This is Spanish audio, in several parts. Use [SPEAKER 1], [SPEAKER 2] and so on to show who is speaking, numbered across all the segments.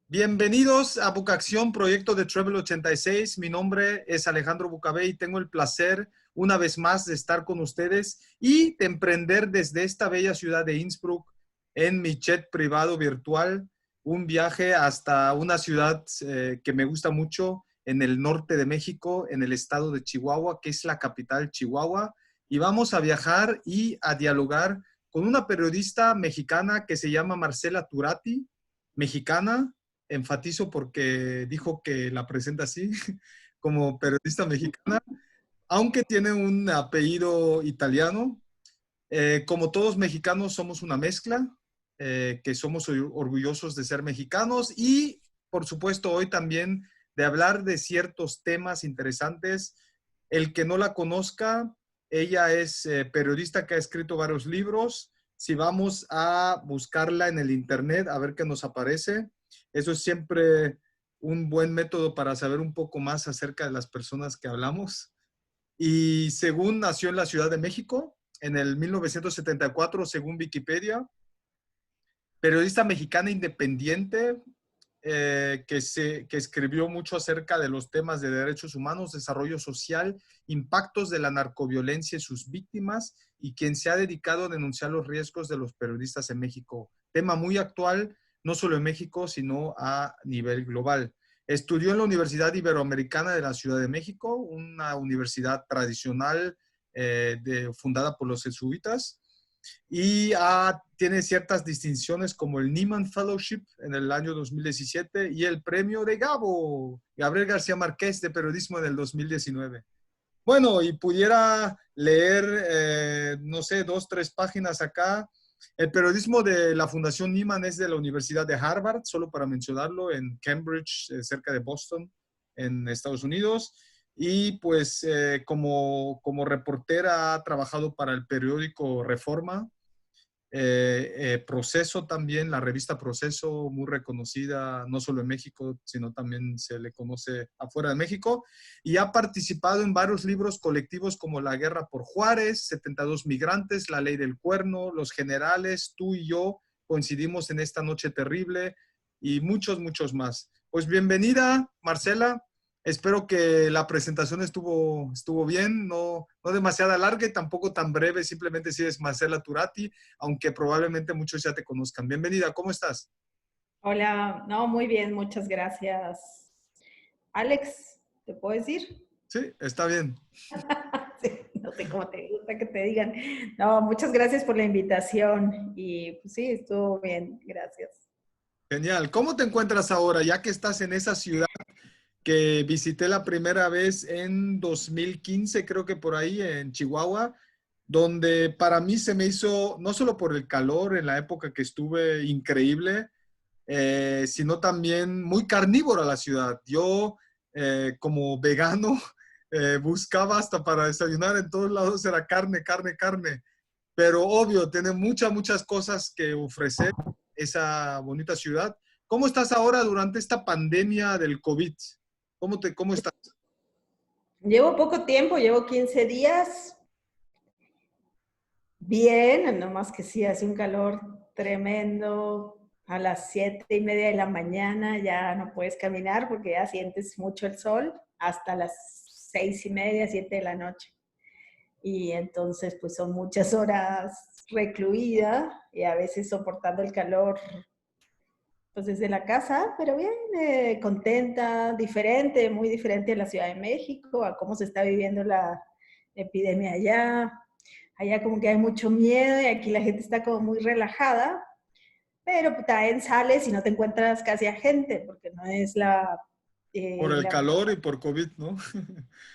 [SPEAKER 1] Bienvenidos a Bucacción, proyecto de Travel 86. Mi nombre es Alejandro Bucabé y tengo el placer una vez más de estar con ustedes y de emprender desde esta bella ciudad de Innsbruck en mi jet privado virtual un viaje hasta una ciudad que me gusta mucho en el norte de México, en el estado de Chihuahua, que es la capital Chihuahua. Y vamos a viajar y a dialogar con una periodista mexicana que se llama Marcela Turati, mexicana. Enfatizo porque dijo que la presenta así, como periodista mexicana, aunque tiene un apellido italiano. Como todos mexicanos, somos una mezcla, que somos orgullosos de ser mexicanos y, por supuesto, hoy también de hablar de ciertos temas interesantes. El que no la conozca, ella es periodista que ha escrito varios libros. Si vamos a buscarla en el internet, a ver qué nos aparece. Eso es siempre un buen método para saber un poco más acerca de las personas que hablamos. Y según nació en la Ciudad de México, en el 1974, según Wikipedia, periodista mexicana independiente, que escribió mucho acerca de los temas de derechos humanos, desarrollo social, impactos de la narcoviolencia y sus víctimas, y quien se ha dedicado a denunciar los riesgos de los periodistas en México. Tema muy actual, no solo en México, sino a nivel global. Estudió en la Universidad Iberoamericana de la Ciudad de México, una universidad tradicional fundada por los jesuitas, y tiene ciertas distinciones como el Nieman Fellowship en el año 2017 y el premio de Gabriel García Márquez de periodismo en el 2019. Bueno, y pudiera leer, no sé, 2, 3 páginas acá. El periodismo de la Fundación Nieman es de la Universidad de Harvard, solo para mencionarlo, en Cambridge, cerca de Boston, en Estados Unidos. Y pues como reportera ha trabajado para el periódico Reforma, Proceso también, la revista Proceso, muy reconocida no solo en México, sino también se le conoce afuera de México, y ha participado en varios libros colectivos como La Guerra por Juárez, 72 Migrantes, La Ley del Cuerno, Los Generales, Tú y Yo coincidimos en esta noche terrible, y muchos, muchos más. Pues bienvenida, Marcela. Espero que la presentación estuvo bien, no demasiada larga y tampoco tan breve, simplemente si es Marcela Turati, aunque probablemente muchos ya te conozcan. Bienvenida, ¿cómo estás?
[SPEAKER 2] Hola, no, muy bien, muchas gracias. Alex, ¿te puedo decir?
[SPEAKER 1] Sí, está bien.
[SPEAKER 2] Sí, no sé cómo te gusta que te digan. No, muchas gracias por la invitación y pues sí, estuvo bien, gracias.
[SPEAKER 1] Genial. ¿Cómo te encuentras ahora, ya que estás en esa ciudad que visité la primera vez en 2015, creo que por ahí, en Chihuahua, donde para mí se me hizo, no solo por el calor en la época que estuve, increíble, sino también muy carnívora la ciudad. Yo, como vegano, buscaba hasta para desayunar en todos lados, era carne, carne, carne. Pero obvio, tiene muchas cosas que ofrecer esa bonita ciudad. ¿Cómo estás ahora durante esta pandemia del COVID? ¿Cómo estás?
[SPEAKER 2] Llevo poco tiempo, llevo 15 días. Bien, nomás que sí, hace un calor tremendo. A las 7:30 de la mañana ya no puedes caminar porque ya sientes mucho el sol hasta las 6:30, 7 de la noche. Y entonces pues son muchas horas recluida y a veces soportando el calor pues desde la casa, pero bien, contenta, diferente, muy diferente a la Ciudad de México, a cómo se está viviendo la epidemia allá. Allá como que hay mucho miedo y aquí la gente está como muy relajada, pero también sales y no te encuentras casi a gente, porque no es
[SPEAKER 1] Por el
[SPEAKER 2] la
[SPEAKER 1] calor y por COVID, ¿no?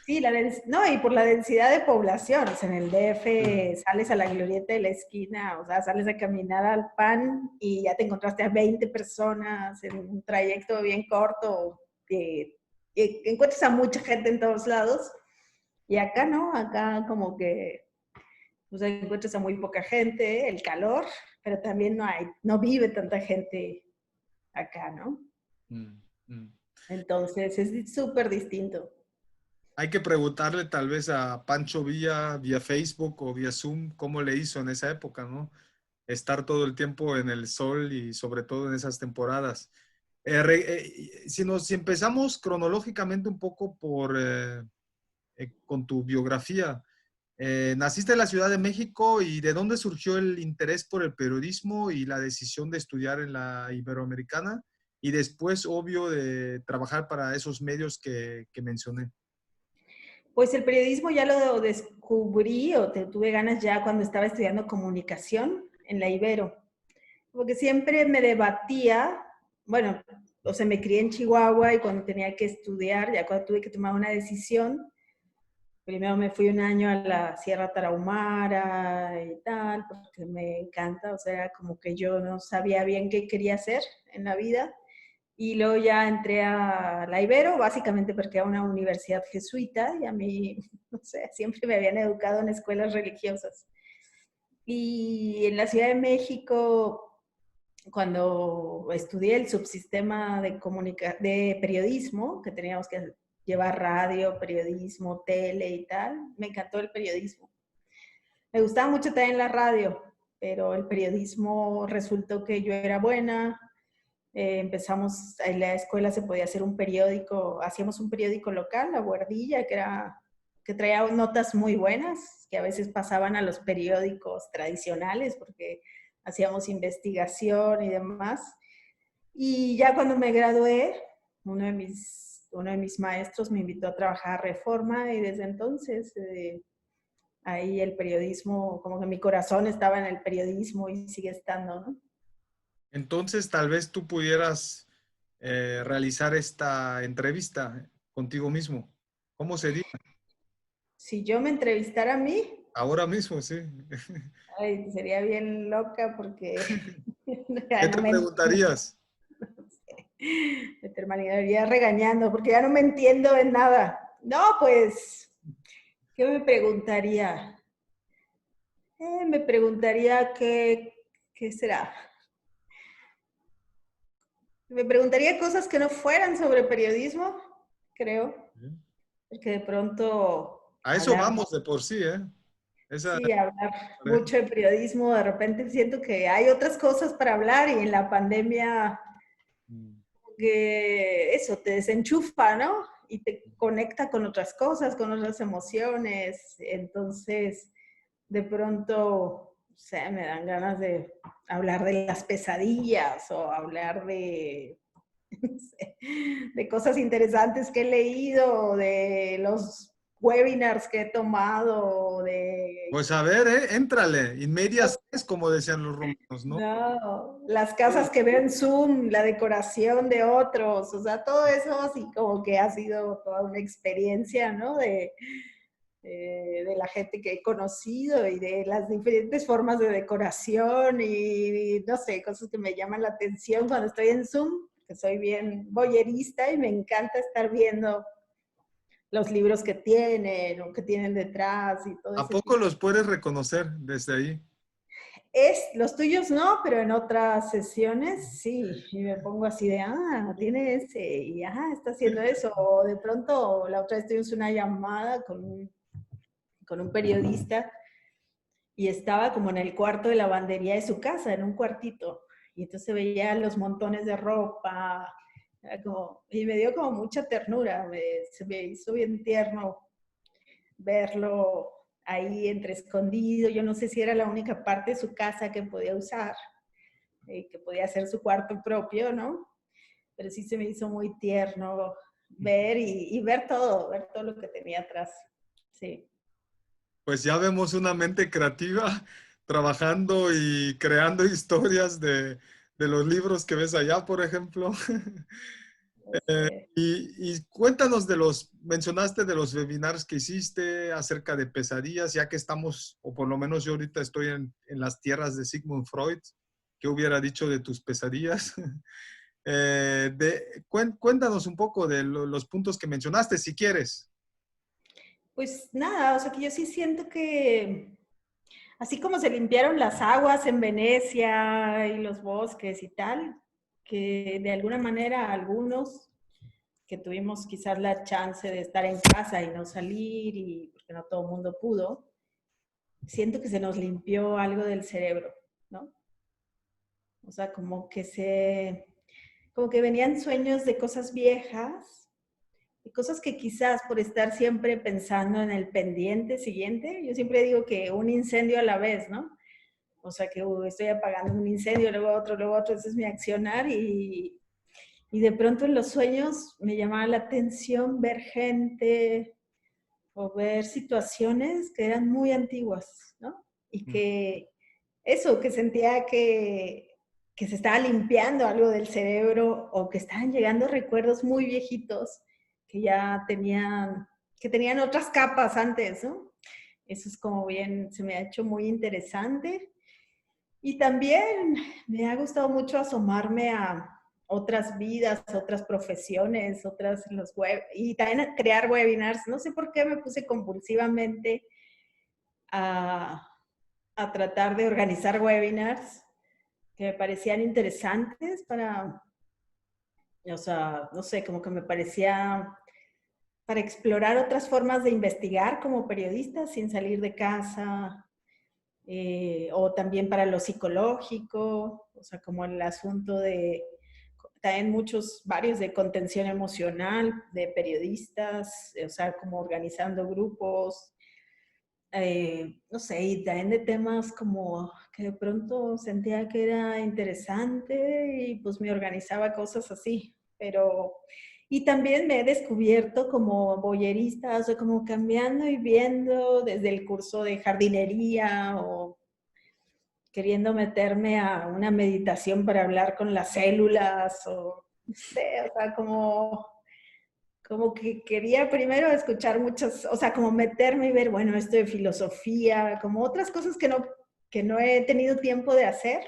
[SPEAKER 2] sí, no, y por la densidad de población, o sea, en el
[SPEAKER 1] Sí.
[SPEAKER 2] DF sales a la glorieta de la esquina, o sea, sales a caminar al PAN y ya te encontraste a 20 personas en un trayecto bien corto, y encuentras a mucha gente en todos lados, y acá no, acá como que, o sea, encuentras a muy poca gente, el calor, pero también no vive tanta gente acá, ¿no?
[SPEAKER 1] Mm, mm.
[SPEAKER 2] Entonces es súper distinto.
[SPEAKER 1] Hay que preguntarle tal vez a Pancho Villa vía Facebook o vía Zoom cómo le hizo en esa época, ¿no? Estar todo el tiempo en el sol y sobre todo en esas temporadas. Si empezamos cronológicamente un poco con tu biografía, naciste en la Ciudad de México y ¿de dónde surgió el interés por el periodismo y la decisión de estudiar en la Iberoamericana? Y después, obvio, de trabajar para esos medios que mencioné.
[SPEAKER 2] Pues el periodismo ya lo descubrí o tuve ganas ya cuando estaba estudiando comunicación en la Ibero, porque siempre me debatía, bueno, o sea, me crié en Chihuahua y cuando tenía que estudiar, ya cuando tuve que tomar una decisión, primero me fui un año a la Sierra Tarahumara y tal, porque me encanta, o sea, como que yo no sabía bien qué quería hacer en la vida. Y luego ya entré a la Ibero, básicamente porque era una universidad jesuita y a mí, no sé, siempre me habían educado en escuelas religiosas. Y en la Ciudad de México, cuando estudié el subsistema de periodismo, que teníamos que llevar radio, periodismo, tele y tal, me encantó el periodismo. Me gustaba mucho también la radio, pero el periodismo resultó que yo era buena. Empezamos, en la escuela se podía hacer un periódico, hacíamos un periódico local, La Guardilla, que traía notas muy buenas, que a veces pasaban a los periódicos tradicionales porque hacíamos investigación y demás. Y ya cuando me gradué, uno de mis maestros me invitó a trabajar a Reforma y desde entonces ahí el periodismo, como que mi corazón estaba en el periodismo y sigue estando, ¿no?
[SPEAKER 1] Entonces, tal vez tú pudieras realizar esta entrevista contigo mismo. ¿Cómo sería?
[SPEAKER 2] Si yo me entrevistara a mí,
[SPEAKER 1] Ahora mismo, sí.
[SPEAKER 2] ay, sería bien loca porque
[SPEAKER 1] ¿Qué
[SPEAKER 2] ya no
[SPEAKER 1] te
[SPEAKER 2] me,
[SPEAKER 1] preguntarías?
[SPEAKER 2] me terminaría regañando porque ya no me entiendo en nada. No, pues, ¿qué me preguntaría? Me preguntaría qué será. Me preguntaría cosas que no fueran sobre periodismo, creo, porque de pronto
[SPEAKER 1] A eso
[SPEAKER 2] hablar,
[SPEAKER 1] vamos de por sí, ¿eh? Esa,
[SPEAKER 2] sí, hablar mucho de periodismo, de repente siento que hay otras cosas para hablar y en la pandemia que eso te desenchufa, ¿no? Y te conecta con otras cosas, con otras emociones. Entonces, de pronto, o sea, me dan ganas de hablar de las pesadillas o hablar de, no sé, de cosas interesantes que he leído, de los webinars que he tomado, de
[SPEAKER 1] pues a ver, éntrale, in medias res, como decían los romanos, ¿no?
[SPEAKER 2] no, las casas
[SPEAKER 1] Sí.
[SPEAKER 2] que veo en Zoom, la decoración de otros, o sea, todo eso así como que ha sido toda una experiencia, ¿no? De la gente que he conocido y de las diferentes formas de decoración y, no sé, cosas que me llaman la atención cuando estoy en Zoom, que soy bien voyerista y me encanta estar viendo los libros que tienen o que tienen detrás y todo
[SPEAKER 1] ¿A
[SPEAKER 2] ese
[SPEAKER 1] poco
[SPEAKER 2] tipo.
[SPEAKER 1] los puedes reconocer desde ahí?
[SPEAKER 2] Los tuyos no, pero en otras sesiones sí, y me pongo así de, tiene ese, y está haciendo eso, o de pronto la otra vez tuvimos una llamada con un periodista y estaba como en el cuarto de lavandería de su casa, en un cuartito, y entonces veía los montones de ropa, y me dio como mucha ternura, se me hizo bien tierno verlo ahí entre escondido. Yo no sé si era la única parte de su casa que podía usar, que podía ser su cuarto propio, ¿no? Pero sí se me hizo muy tierno ver y ver todo lo que tenía atrás. Sí.
[SPEAKER 1] Pues ya vemos una mente creativa trabajando y creando historias de los libros que ves allá, por ejemplo. Y cuéntanos mencionaste de los webinars que hiciste acerca de pesadillas, ya que estamos, o por lo menos yo ahorita estoy en las tierras de Sigmund Freud. ¿Qué hubiera dicho de tus pesadillas? Cuéntanos un poco de los puntos que mencionaste, si quieres.
[SPEAKER 2] Pues nada, o sea que yo sí siento que así como se limpiaron las aguas en Venecia y los bosques y tal, que de alguna manera algunos que tuvimos quizás la chance de estar en casa y no salir y porque no todo el mundo pudo, siento que se nos limpió algo del cerebro, ¿no? O sea, como que venían sueños de cosas viejas, de cosas que quizás por estar siempre pensando en el pendiente siguiente, yo siempre digo que un incendio a la vez, ¿no? O sea, que estoy apagando un incendio, luego otro, ese es mi accionar y de pronto en los sueños me llamaba la atención ver gente o ver situaciones que eran muy antiguas, ¿no? Y que eso, que sentía que se estaba limpiando algo del cerebro o que estaban llegando recuerdos muy viejitos que ya tenían, que tenían otras capas antes, ¿no? Eso es como bien, se me ha hecho muy interesante. Y también me ha gustado mucho asomarme a otras vidas, otras profesiones, otras los web y también crear webinars. No sé por qué me puse compulsivamente a, a tratar de organizar webinars que me parecían interesantes para, o sea, no sé, como que me parecía para explorar otras formas de investigar como periodista sin salir de casa, o también para lo psicológico, o sea, como el asunto de, también varios de contención emocional, de periodistas, o sea, como organizando grupos, no sé, y también de temas como que de pronto sentía que era interesante y pues me organizaba cosas así, pero... Y también me he descubierto como boyerista, o sea, como cambiando y viendo desde el curso de jardinería o queriendo meterme a una meditación para hablar con las células o no sé, o sea, como que quería primero escuchar muchas, o sea, como meterme y ver, bueno, esto de filosofía, como otras cosas que no he tenido tiempo de hacer.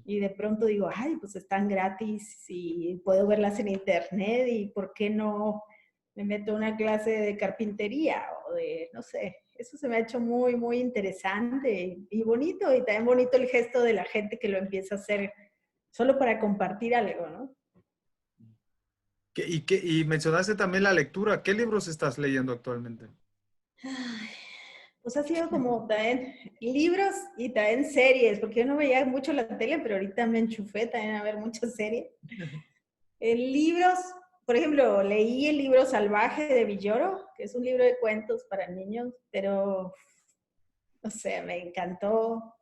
[SPEAKER 2] Y de pronto digo, ay, pues están gratis y puedo verlas en internet y ¿por qué no me meto a una clase de carpintería o de, no sé, eso se me ha hecho muy, muy interesante y bonito y también bonito el gesto de la gente que lo empieza a hacer solo para compartir algo, ¿no?
[SPEAKER 1] Y mencionaste también la lectura. ¿Qué libros estás leyendo actualmente?
[SPEAKER 2] Pues ha sido como también libros y también series, porque yo no veía mucho la tele, pero ahorita me enchufé también a ver muchas series. Libros, por ejemplo, leí el libro Salvaje de Villoro, que es un libro de cuentos para niños, pero no sé, me encantó.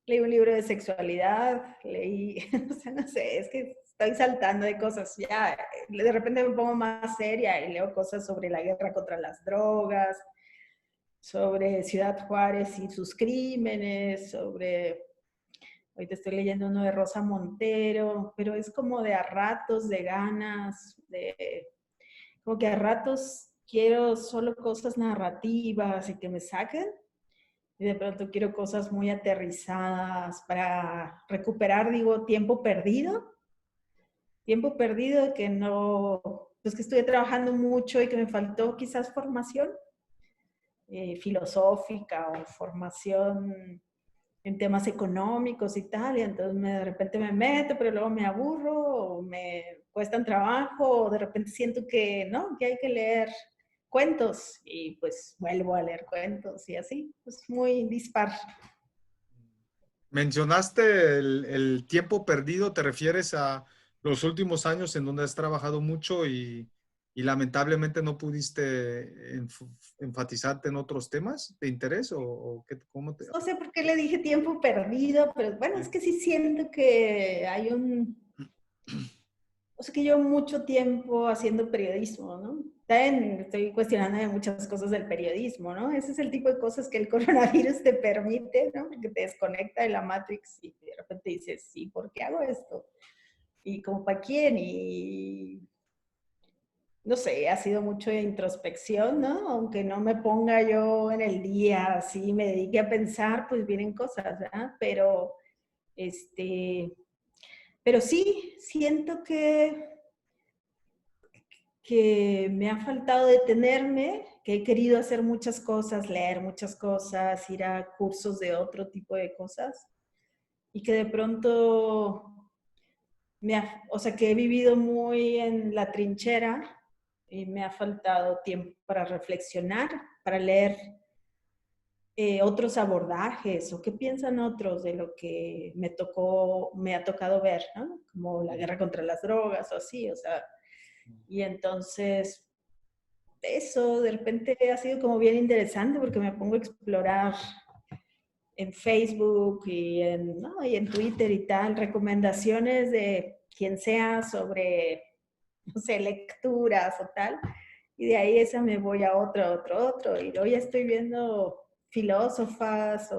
[SPEAKER 2] Leí un libro de sexualidad, leí, o sea, no sé, es que estoy saltando de cosas. Ya, de repente me pongo más seria y leo cosas sobre la guerra contra las drogas, sobre Ciudad Juárez y sus crímenes, sobre, ahorita estoy leyendo uno de Rosa Montero, pero es como de a ratos, de ganas, de, como que a ratos quiero solo cosas narrativas y que me saquen, y de pronto quiero cosas muy aterrizadas para recuperar, digo, tiempo perdido que no, pues que estuve trabajando mucho y que me faltó quizás formación filosófica o formación en temas económicos y tal, y entonces de repente me meto, pero luego me aburro, o me cuestan trabajo, o de repente siento que no, que hay que leer cuentos, y pues vuelvo a leer cuentos, y así, pues muy dispar.
[SPEAKER 1] Mencionaste el tiempo perdido. ¿Te refieres a los últimos años en donde has trabajado mucho y lamentablemente no pudiste enfatizarte en otros temas de interés o cómo te...
[SPEAKER 2] No sé por qué le dije tiempo perdido, pero bueno, es que sí siento que hay un, o sea, que llevo mucho tiempo haciendo periodismo, ¿no? También estoy cuestionando muchas cosas del periodismo, ¿no? Ese es el tipo de cosas que el coronavirus te permite, ¿no? Que te desconecta de la Matrix y de repente dices, sí, ¿por qué hago esto? ¿Y como para quién? Y no sé, ha sido mucho de introspección, ¿no? Aunque no me ponga yo en el día, así me dedique a pensar, pues vienen cosas, ¿verdad? Este, pero sí, siento que me ha faltado detenerme, que he querido hacer muchas cosas, leer muchas cosas, ir a cursos de otro tipo de cosas, y que de pronto, o sea, que he vivido muy en la trinchera y me ha faltado tiempo para reflexionar, para leer otros abordajes o qué piensan otros de lo que me ha tocado ver, ¿no? Como la guerra contra las drogas o así, o sea, y entonces eso de repente ha sido como bien interesante porque me pongo a explorar en Facebook ¿no? y en Twitter y tal, recomendaciones de quien sea sobre, no sé, lecturas o tal, y de ahí esa me voy a otro, y hoy estoy viendo filósofas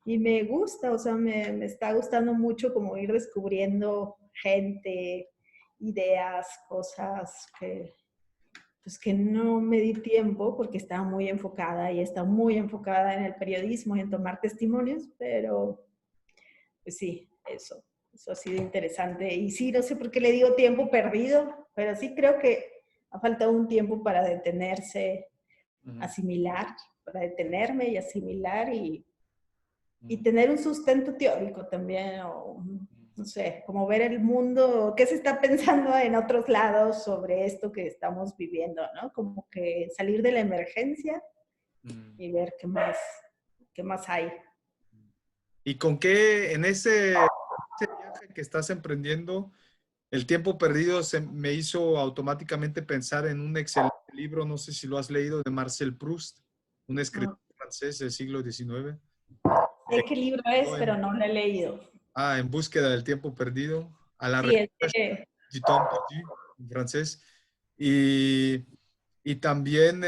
[SPEAKER 2] y me gusta, o sea, me está gustando mucho como ir descubriendo gente, ideas, cosas pues que no me di tiempo porque estaba muy enfocada y está muy enfocada en el periodismo y en tomar testimonios, pero pues sí, eso ha sido interesante. Y sí, no sé por qué le digo tiempo perdido, pero sí creo que ha faltado un tiempo para detenerse, asimilar, para detenerme y asimilar y tener un sustento teórico también, o no sé, como ver el mundo, qué se está pensando en otros lados sobre esto que estamos viviendo, ¿no? Como que salir de la emergencia y ver qué más hay.
[SPEAKER 1] ¿Y con qué en ese viaje que estás emprendiendo, el tiempo perdido me hizo automáticamente pensar en un excelente libro, no sé si lo has leído, de Marcel Proust, un escritor
[SPEAKER 2] No
[SPEAKER 1] francés del siglo XIX?
[SPEAKER 2] sé qué libro es, pero no lo he leído.
[SPEAKER 1] En búsqueda del tiempo perdido, a la
[SPEAKER 2] Sí, es
[SPEAKER 1] recherche
[SPEAKER 2] que,
[SPEAKER 1] du temps perdu, en francés. Y, y también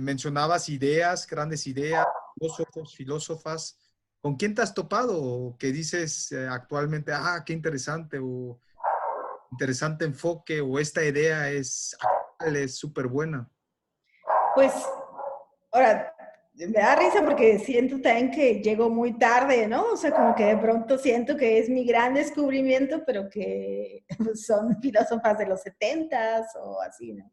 [SPEAKER 1] mencionabas ideas, grandes ideas, filósofos, filósofas. ¿Con quién te has topado? ¿O qué dices actualmente? Qué interesante, o interesante enfoque, o esta idea es actual, es súper buena.
[SPEAKER 2] pues, ahora, me da risa porque siento también que llego muy tarde, ¿no? O sea, como que de pronto siento que es mi gran descubrimiento, pero que son filósofas de los 70s o así, ¿no?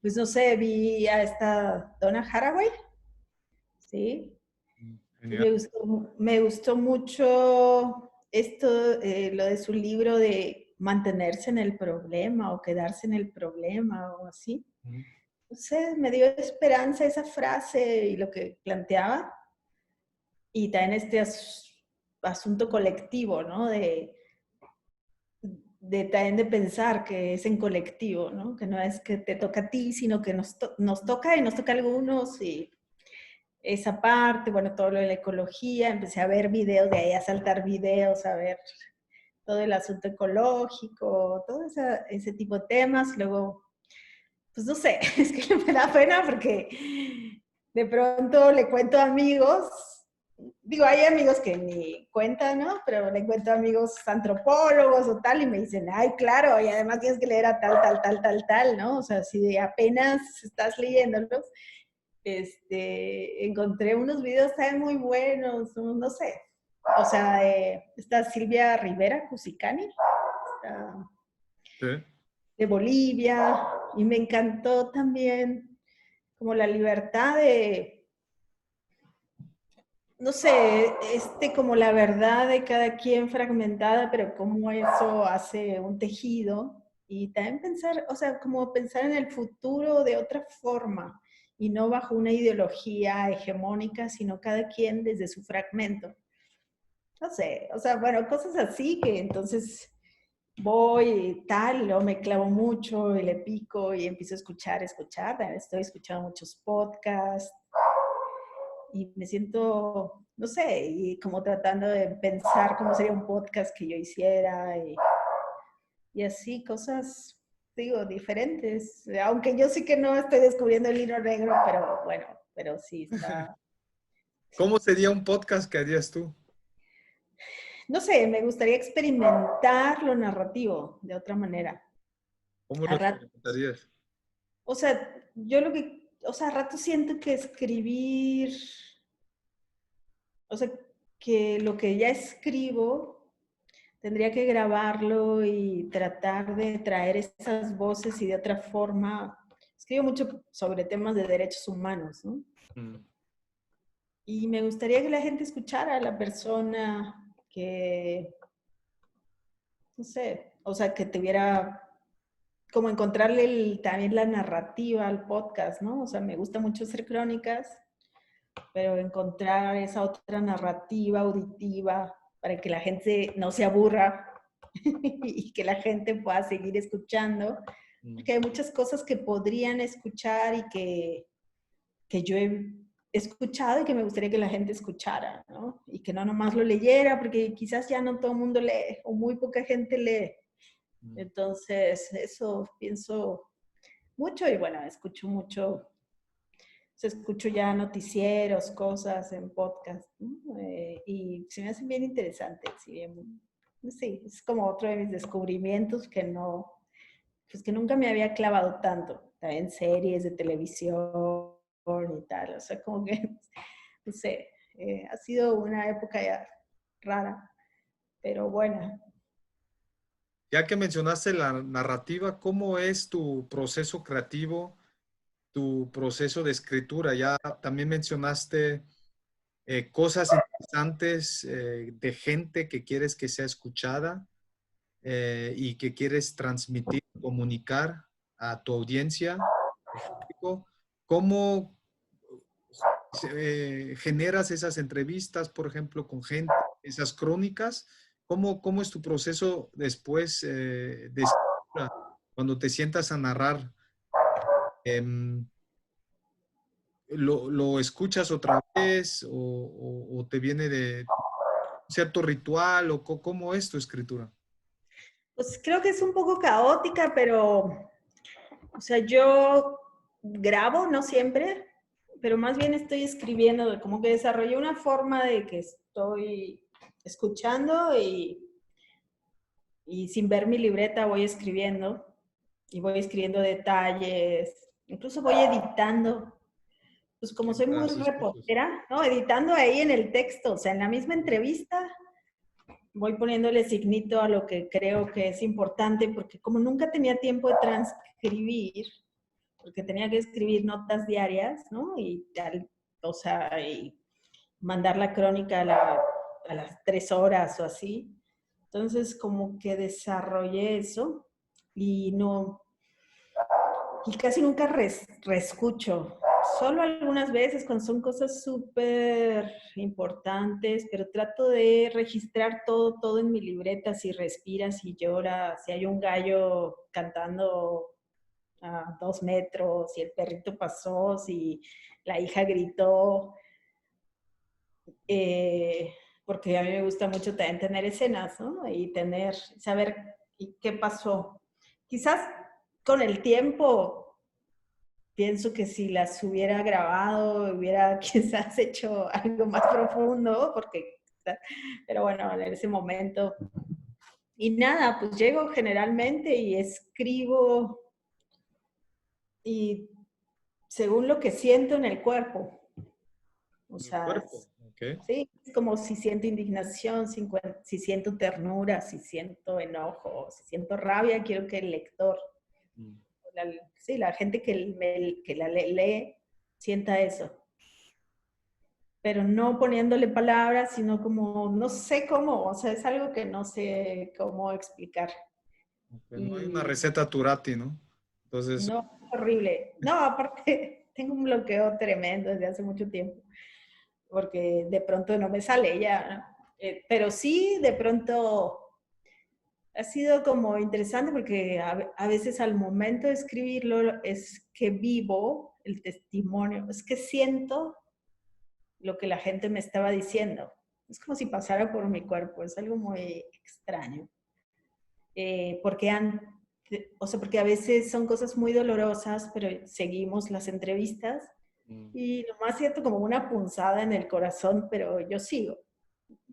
[SPEAKER 2] Pues no sé, vi a esta Donna Haraway, ¿sí? Y
[SPEAKER 1] Genial.
[SPEAKER 2] me gustó mucho esto, lo de su libro de mantenerse en el problema o quedarse en el problema o así.
[SPEAKER 1] Ujú.
[SPEAKER 2] No sé, me dio esperanza esa frase y lo que planteaba. Y también este asunto colectivo, ¿no? También de pensar que es en colectivo, ¿no? Que no es que te toca a ti, sino que nos toca y nos toca a algunos y esa parte, bueno, todo lo de la ecología, empecé a ver videos de ahí, a saltar videos, a ver todo el asunto ecológico, todo ese tipo de temas. Luego, pues no sé, es que me da pena porque de pronto le cuento a amigos, digo, hay amigos que ni cuentan, ¿no? Pero le cuento a amigos antropólogos o tal y me dicen, ay, claro, y además tienes que leer a tal, ¿no? O sea, si apenas estás leyéndolos, encontré unos videos también muy buenos, no sé. O sea, está Silvia Rivera Cusicani, está
[SPEAKER 1] Sí.
[SPEAKER 2] de Bolivia, y me encantó también como la libertad no sé, como la verdad de cada quien fragmentada, pero cómo eso hace un tejido. Y también pensar, o sea, como pensar en el futuro de otra forma y no bajo una ideología hegemónica, sino cada quien desde su fragmento. No sé, o sea, bueno, cosas así que entonces voy y tal, y luego me clavo mucho y le pico y empiezo a escuchar. También estoy escuchando muchos podcasts y me siento, no sé, y como tratando de pensar cómo sería un podcast que yo hiciera y así, cosas, digo, diferentes. Aunque yo sí que no estoy descubriendo el hilo negro, pero bueno, pero sí está.
[SPEAKER 1] ¿Cómo sería un podcast que harías tú?
[SPEAKER 2] No sé, me gustaría experimentar lo narrativo de otra manera.
[SPEAKER 1] ¿Cómo lo
[SPEAKER 2] A rato,
[SPEAKER 1] experimentarías?
[SPEAKER 2] o sea, o sea, a rato siento que escribir, o sea, que lo que ya escribo tendría que grabarlo y tratar de traer esas voces y de otra forma. Escribo mucho sobre temas de derechos humanos, ¿no?
[SPEAKER 1] Mm.
[SPEAKER 2] Y me gustaría que la gente escuchara a la persona que, no sé, o sea, que tuviera como encontrarle también la narrativa al podcast, ¿no? O sea, me gusta mucho hacer crónicas pero encontrar esa otra narrativa auditiva para que la gente no se aburra y que la gente pueda seguir escuchando, porque hay muchas cosas que podrían escuchar y que yo he escuchado y que me gustaría que la gente escuchara, ¿no? Y que no nomás lo leyera, porque quizás ya no todo el mundo lee o muy poca gente lee. Entonces, eso pienso mucho y bueno, escucho mucho, escucho ya noticieros, cosas en podcast, ¿no? Y se me hacen bien interesantes. Sí, es como otro de mis descubrimientos que no, pues que nunca me había clavado tanto, en series de televisión y tal, o sea, como que, no sé, ha sido una época ya rara, pero buena.
[SPEAKER 1] Ya que mencionaste la narrativa, ¿cómo es tu proceso creativo, tu proceso de escritura? Ya también mencionaste cosas interesantes de gente que quieres que sea escuchada y que quieres transmitir, comunicar a tu audiencia, tu público. ¿Cómo generas esas entrevistas, por ejemplo, con gente, esas crónicas? ¿Cómo es tu proceso después de escritura, cuando te sientas a narrar? Em, ¿Lo escuchas otra vez o te viene de cierto ritual o cómo es tu escritura?
[SPEAKER 2] Pues creo que es un poco caótica, pero, o sea, yo grabo, no siempre, pero más bien estoy escribiendo, como que desarrollé una forma de que estoy escuchando y sin ver mi libreta voy escribiendo y voy escribiendo detalles, incluso voy editando, pues como soy muy
[SPEAKER 1] Mientras escuchas.
[SPEAKER 2] reportera, ¿no? Editando ahí en el texto, o sea, en la misma entrevista voy poniéndole signito a lo que creo que es importante, porque como nunca tenía tiempo de transcribir, porque tenía que escribir notas diarias, ¿no? Y tal, o sea, y mandar la crónica a las 3 horas o así. Entonces, como que desarrollé eso y no, y casi nunca reescucho. Solo algunas veces cuando son cosas súper importantes, pero trato de registrar todo en mi libreta, si respira, si llora, si hay un gallo cantando a 2 metros, si el perrito pasó, si la hija gritó, eh, porque a mí me gusta mucho también tener escenas, ¿no? Y saber qué pasó. Quizás con el tiempo pienso que si las hubiera grabado, hubiera quizás hecho algo más profundo, pero bueno, en ese momento. Y nada, pues llego generalmente y escribo y según lo que siento en el cuerpo. O
[SPEAKER 1] En el
[SPEAKER 2] sea,
[SPEAKER 1] cuerpo, ¿ok?
[SPEAKER 2] sí, es como si siento indignación, si siento ternura, si siento enojo, si siento rabia, quiero que el lector, sí, la gente que la lee, sienta eso. Pero no poniéndole palabras, sino como, no sé cómo, o sea, es algo que no sé cómo explicar.
[SPEAKER 1] Okay, no hay una
[SPEAKER 2] Y
[SPEAKER 1] receta Turati, ¿no? Entonces,
[SPEAKER 2] no, es horrible. No, aparte, tengo un bloqueo tremendo desde hace mucho tiempo, porque de pronto no me sale ya, ¿no? Pero sí, de pronto ha sido como interesante porque a veces al momento de escribirlo es que vivo el testimonio, es que siento lo que la gente me estaba diciendo. Es como si pasara por mi cuerpo, es algo muy extraño. Porque o sea, porque a veces son cosas muy dolorosas, pero seguimos las entrevistas y nomás siento como una punzada en el corazón, pero yo sigo.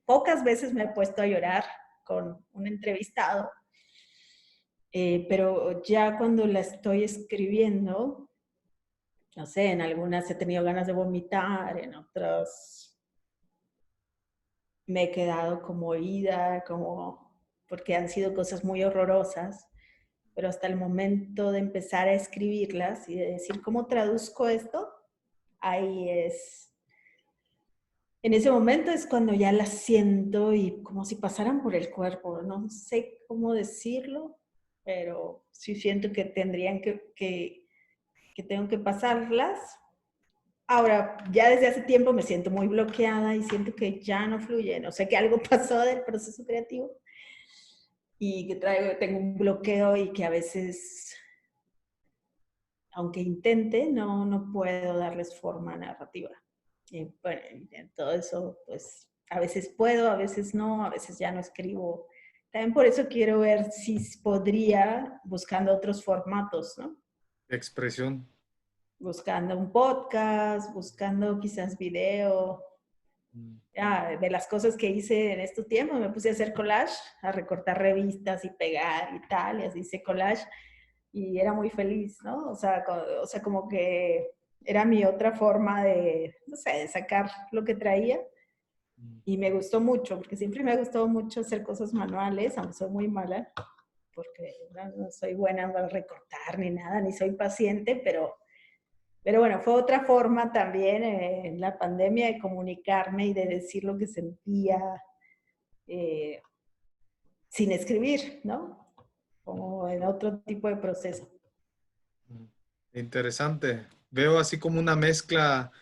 [SPEAKER 2] Pocas veces me he puesto a llorar con un entrevistado, pero ya cuando la estoy escribiendo, no sé, en algunas he tenido ganas de vomitar, en otras me he quedado como oída, como porque han sido cosas muy horrorosas, pero hasta el momento de empezar a escribirlas y de decir cómo traduzco esto, ahí es, en ese momento es cuando ya las siento y como si pasaran por el cuerpo, no sé cómo decirlo, pero sí siento que tendrían que tengo que pasarlas Ahora, ya desde hace tiempo me siento muy bloqueada y siento que ya no fluye. No sé que algo pasó del proceso creativo y que tengo un bloqueo y que a veces, aunque intente, no puedo darles forma narrativa. Y bueno, en todo eso, pues a veces puedo, a veces no, a veces ya no escribo. También por eso quiero ver si podría, buscando otros formatos, ¿no?
[SPEAKER 1] Expresión.
[SPEAKER 2] Buscando un podcast, buscando quizás video.
[SPEAKER 1] Mm.
[SPEAKER 2] De las cosas que hice en estos tiempos, me puse a hacer collage, a recortar revistas y pegar y tal, y así hice collage y era muy feliz, ¿no? O sea, como que era mi otra forma de, no sé, de sacar lo que traía y me gustó mucho, porque siempre me ha gustado mucho hacer cosas manuales, aunque soy muy mala, porque no soy buena para recortar ni nada, ni soy paciente, pero bueno, fue otra forma también en la pandemia de comunicarme y de decir lo que sentía eh, sin escribir, ¿no? Como en otro tipo de proceso.
[SPEAKER 1] Interesante. Veo así como una mezcla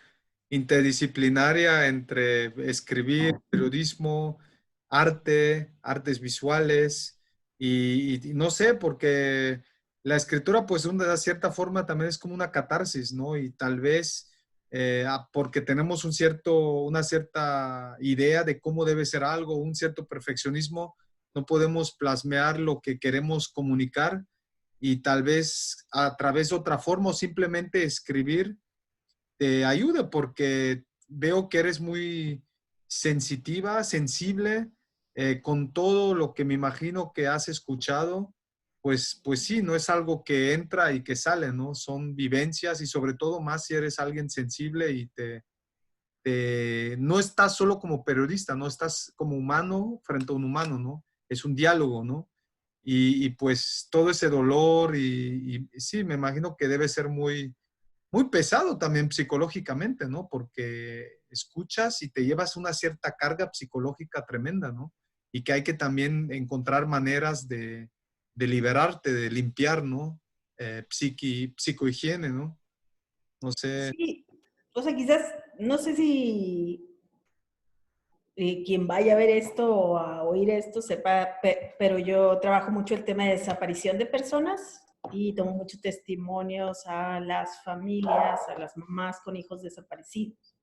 [SPEAKER 1] interdisciplinaria entre escribir, periodismo, arte, artes visuales y no sé, porque la escritura pues de una cierta forma también es como una catarsis, ¿no? Y tal vez porque tenemos una cierta idea de cómo debe ser algo, un cierto perfeccionismo, no podemos plasmear lo que queremos comunicar y tal vez a través de otra forma o simplemente escribir te ayude porque veo que eres muy sensitiva, sensible con todo lo que me imagino que has escuchado. Pues sí, no es algo que entra y que sale, ¿no? Son vivencias y sobre todo más si eres alguien sensible y no estás solo como periodista, no estás como humano frente a un humano, ¿no? Es un diálogo, ¿no? Pues todo ese dolor y sí, me imagino que debe ser muy pesado también psicológicamente, ¿no? Porque escuchas y te llevas una cierta carga psicológica tremenda, ¿no? Y que hay que también encontrar maneras de liberarte, de limpiar, ¿no? Psicohigiene, ¿no? No sé.
[SPEAKER 2] Sí, o sea, quizás, no sé si quien vaya a ver esto o a oír esto sepa, pero yo trabajo mucho el tema de desaparición de personas y tomo muchos testimonios a las familias, a las mamás con hijos desaparecidos,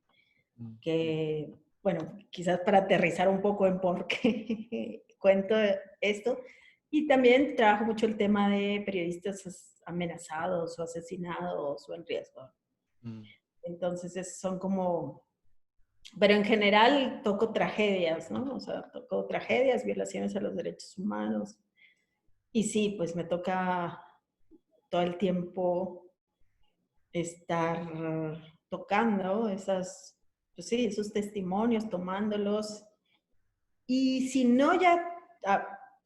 [SPEAKER 2] que, bueno, quizás para aterrizar un poco en por qué cuento esto. Y también trabajo mucho el tema de periodistas amenazados o asesinados o en riesgo.
[SPEAKER 1] Mm.
[SPEAKER 2] Entonces, son como, pero en general toco tragedias, ¿no? O sea, toco tragedias, violaciones a los derechos humanos. Y sí, pues me toca todo el tiempo estar tocando pues sí, esos testimonios, tomándolos. Y si no, ya,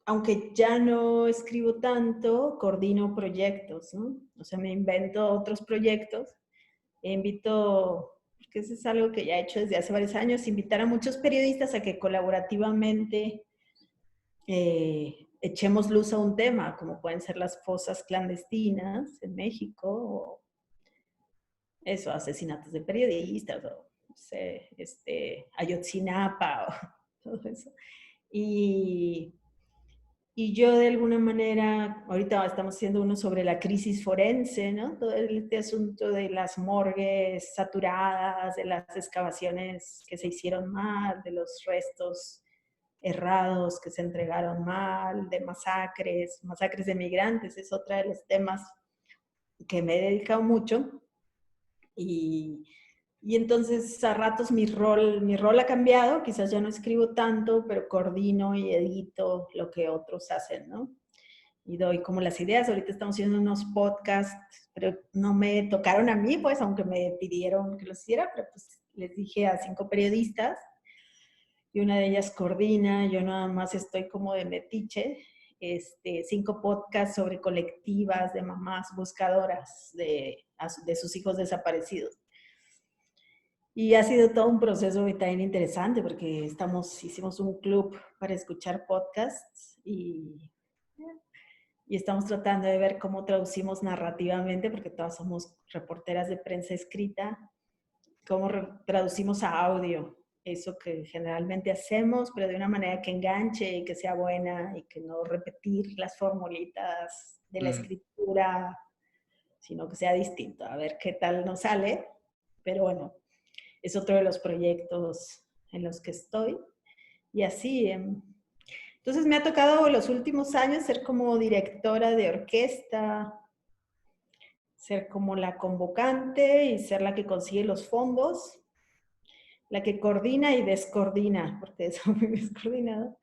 [SPEAKER 2] aunque ya no escribo tanto, coordino proyectos, ¿no? O sea, me invento otros proyectos. Invito, porque eso es algo que ya he hecho desde hace varios años, invitar a muchos periodistas a que colaborativamente echemos luz a un tema, como pueden ser las fosas clandestinas en México, o eso, asesinatos de periodistas, o no sé, Ayotzinapa, o todo eso. Y, y yo de alguna manera, ahorita estamos haciendo uno sobre la crisis forense, ¿no? Todo este asunto de las morgues saturadas, de las excavaciones que se hicieron mal, de los restos errados que se entregaron mal, de masacres de migrantes, es otra de los temas que me he dedicado mucho. Y, y entonces a ratos mi rol ha cambiado, quizás ya no escribo tanto, pero coordino y edito lo que otros hacen, ¿no? Y doy como las ideas. Ahorita estamos haciendo unos podcasts, pero no me tocaron a mí, pues, aunque me pidieron que los hiciera, pero pues les dije a 5 periodistas y una de ellas coordina, yo nada más estoy como de metiche, 5 podcasts sobre colectivas de mamás buscadoras de sus hijos desaparecidos. Y ha sido todo un proceso también interesante porque hicimos un club para escuchar podcasts y estamos tratando de ver cómo traducimos narrativamente, porque todas somos reporteras de prensa escrita, cómo traducimos a audio eso que generalmente hacemos, pero de una manera que enganche y que sea buena y que no repetir las formulitas de la escritura, sino que sea distinto. A ver qué tal nos sale. Pero bueno, es otro de los proyectos en los que estoy. Y así, entonces me ha tocado los últimos años ser como directora de orquesta, ser como la convocante y ser la que consigue los fondos, la que coordina y descoordina, porque soy muy descoordinada,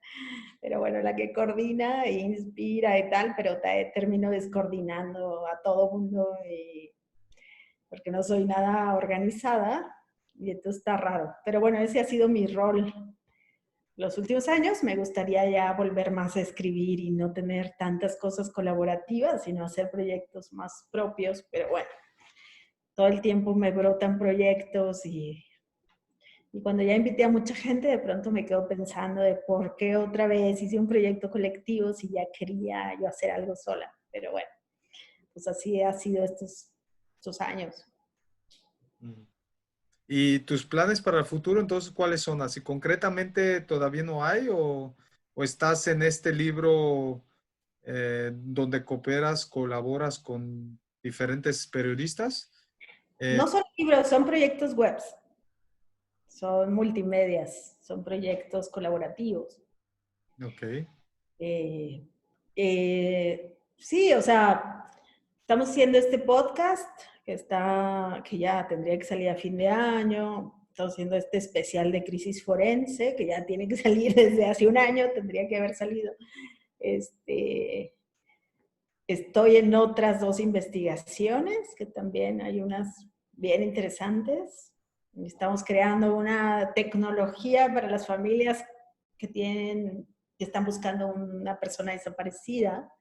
[SPEAKER 2] pero bueno, la que coordina e inspira y tal, pero termino descoordinando a todo mundo porque no soy nada organizada y entonces está raro. Pero bueno, ese ha sido mi rol los últimos años. Me gustaría ya volver más a escribir y no tener tantas cosas colaborativas, sino hacer proyectos más propios, pero bueno, todo el tiempo me brotan proyectos y cuando ya invité a mucha gente, de pronto me quedo pensando de por qué otra vez hice un proyecto colectivo si ya quería yo hacer algo sola. Pero bueno, pues así ha sido estos años.
[SPEAKER 1] ¿Y tus planes para el futuro, entonces, cuáles son? ¿Así concretamente todavía no hay o estás en este libro donde cooperas, colaboras con diferentes periodistas?
[SPEAKER 2] No son libros, son proyectos web, son multimedias, son proyectos colaborativos.
[SPEAKER 1] Ok.
[SPEAKER 2] Sí, o sea, estamos haciendo este podcast que ya tendría que salir a fin de año. Estamos haciendo este especial de crisis forense, que ya tiene que salir desde hace un año, tendría que haber salido. Estoy en otras 2 investigaciones, que también hay unas bien interesantes. Estamos creando una tecnología para las familias que están buscando una persona desaparecida,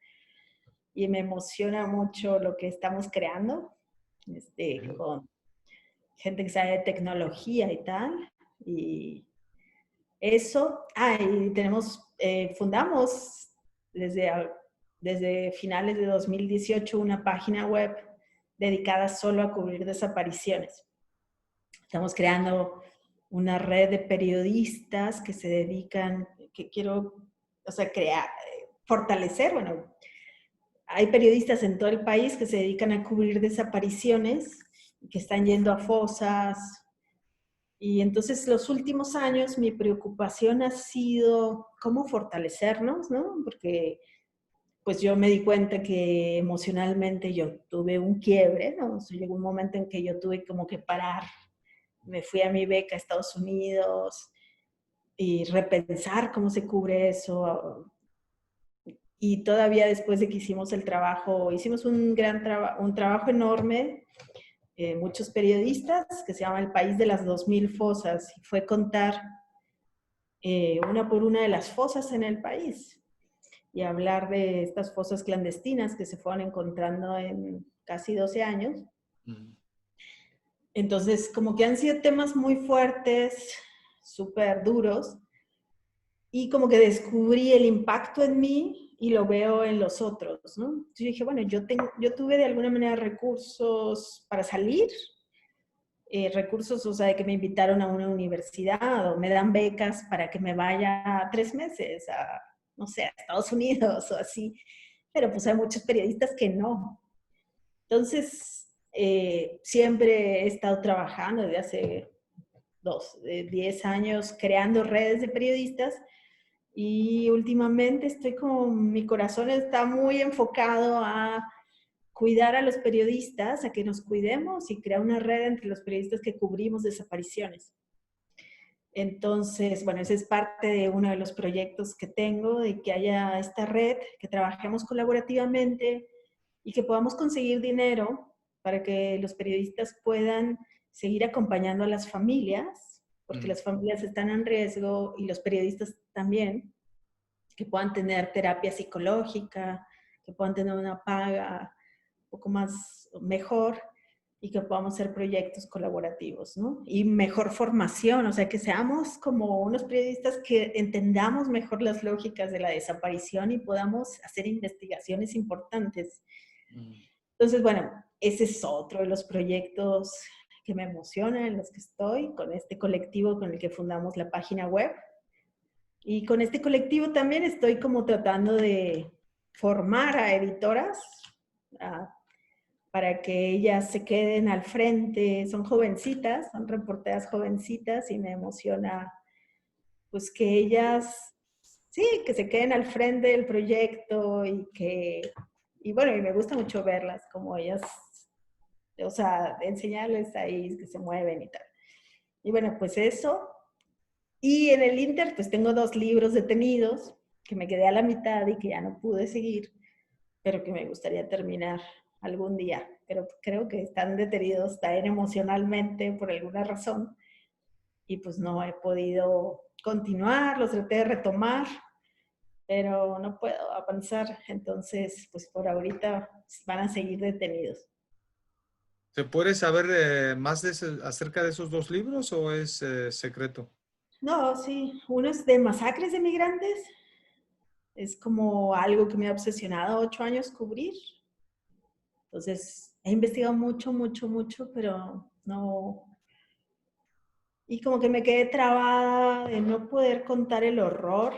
[SPEAKER 2] y me emociona mucho lo que estamos creando, con gente que sabe de tecnología y tal. Y eso, y fundamos desde finales de 2018 una página web dedicada solo a cubrir desapariciones. Estamos creando una red de periodistas que se dedican, que quiero, o sea, fortalecer, bueno, hay periodistas en todo el país que se dedican a cubrir desapariciones, que están yendo a fosas. Y entonces los últimos años mi preocupación ha sido cómo fortalecernos, ¿no? Porque pues yo me di cuenta que emocionalmente yo tuve un quiebre, ¿no? O sea, llegó un momento en que yo tuve como que parar. Me fui a mi beca a Estados Unidos y repensar cómo se cubre eso. Y todavía después de que hicimos el trabajo, hicimos un trabajo enorme, muchos periodistas, que se llama El País de las 2000 Fosas, y fue contar una por una de las fosas en el país y hablar de estas fosas clandestinas que se fueron encontrando en casi 12 años. Entonces, como que han sido temas muy fuertes, súper duros, y como que descubrí el impacto en mí y lo veo en los otros, ¿no? Entonces yo dije, bueno, yo tuve de alguna manera recursos para salir, recursos, o sea, de que me invitaron a una universidad o me dan becas para que me vaya 3 meses a, no sé, a Estados Unidos o así, pero pues hay muchos periodistas que no. Entonces, siempre he estado trabajando desde hace 10 años creando redes de periodistas. Y últimamente mi corazón está muy enfocado a cuidar a los periodistas, a que nos cuidemos y crear una red entre los periodistas que cubrimos desapariciones. Entonces, bueno, ese es parte de uno de los proyectos que tengo, de que haya esta red, que trabajemos colaborativamente y que podamos conseguir dinero para que los periodistas puedan seguir acompañando a las familias, porque las familias están en riesgo y los periodistas también, que puedan tener terapia psicológica, que puedan tener una paga un poco más mejor y que podamos hacer proyectos colaborativos, ¿no? Y mejor formación, o sea, que seamos como unos periodistas que entendamos mejor las lógicas de la desaparición y podamos hacer investigaciones importantes. Entonces, bueno, ese es otro de los proyectos que me emocionan, en los que estoy, con este colectivo con el que fundamos la página web. Y con este colectivo también estoy como tratando de formar a editoras para que ellas se queden al frente. Son jovencitas, son reporteras jovencitas y me emociona pues que ellas, sí, que se queden al frente del proyecto y bueno, y me gusta mucho verlas, como ellas, o sea, enseñarles ahí que se mueven y tal. Y bueno, pues eso. Y en el Inter, pues tengo 2 libros detenidos, que me quedé a la mitad y que ya no pude seguir, pero que me gustaría terminar algún día. Pero creo que están detenidos también emocionalmente por alguna razón y pues no he podido continuar, los traté de retomar, pero no puedo avanzar. Entonces, pues por ahorita van a seguir detenidos.
[SPEAKER 1] ¿Se puede saber más acerca de esos 2 libros o es secreto?
[SPEAKER 2] No, sí, uno es de masacres de migrantes. Es como algo que me ha obsesionado 8 años cubrir. Entonces, he investigado mucho, mucho, mucho, pero no. Y como que me quedé trabada de no poder contar el horror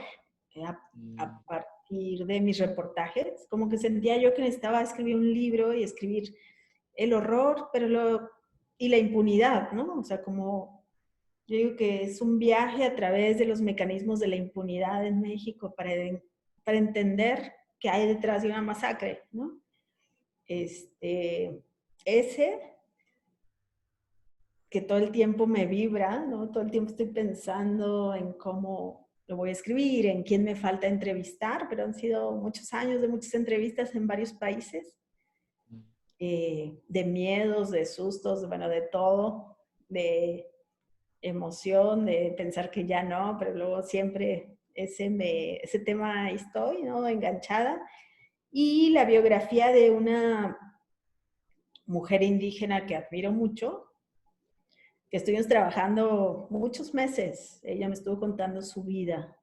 [SPEAKER 2] a partir de mis reportajes. Como que sentía yo que necesitaba escribir un libro y escribir el horror, y la impunidad, ¿no? O sea, como yo digo que es un viaje a través de los mecanismos de la impunidad en México para entender qué hay detrás de una masacre, ¿no? Ese que todo el tiempo me vibra, ¿no? Todo el tiempo estoy pensando en cómo lo voy a escribir, en quién me falta entrevistar, pero han sido muchos años de muchas entrevistas en varios países, de miedos, de sustos, bueno, de todo, de emoción, de pensar que ya no, pero luego siempre ese tema estoy, ¿no? Enganchada. Y la biografía de una mujer indígena que admiro mucho, que estuvimos trabajando muchos meses. Ella me estuvo contando su vida.